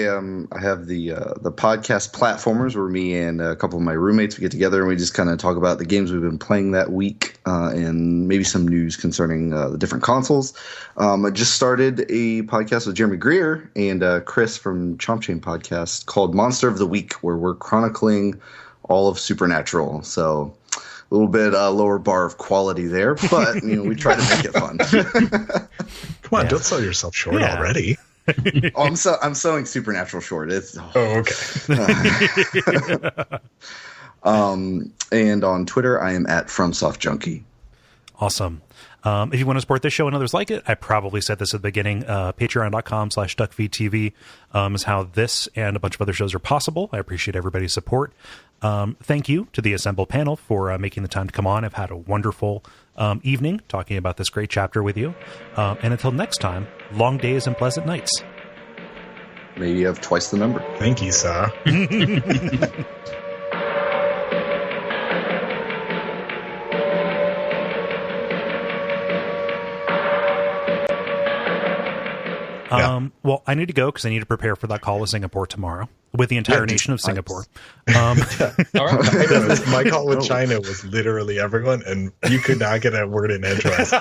have the podcast Platformers, where me and a couple of my roommates, we get together and we just kind of talk about the games we've been playing that week, and maybe some news concerning the different consoles. I just started a podcast with Jeremy Greer and Chris from Chomp Chain Podcast called Monster of the Week, where we're chronicling all of Supernatural. So a little bit lower bar of quality there, but we try to make it fun. Come on, don't sell yourself short already. I'm selling Supernatural short. Okay. And on Twitter, I am at FromSoftJunkie. Awesome. If you want to support this show and others like it, I probably said this at the beginning, patreon.com/Duckfeed.tv is how this and a bunch of other shows are possible. I appreciate everybody's support. Thank you to the Assemble panel for making the time to come on. I've had a wonderful evening talking about this great chapter with you. And until next time, long days and pleasant nights. May you have twice the number. Thank you, sir. Well, I need to go because I need to prepare for that call with Singapore tomorrow with the entire nation of Singapore. All right. My call with China was literally everyone, and you could not get a word in edgewise.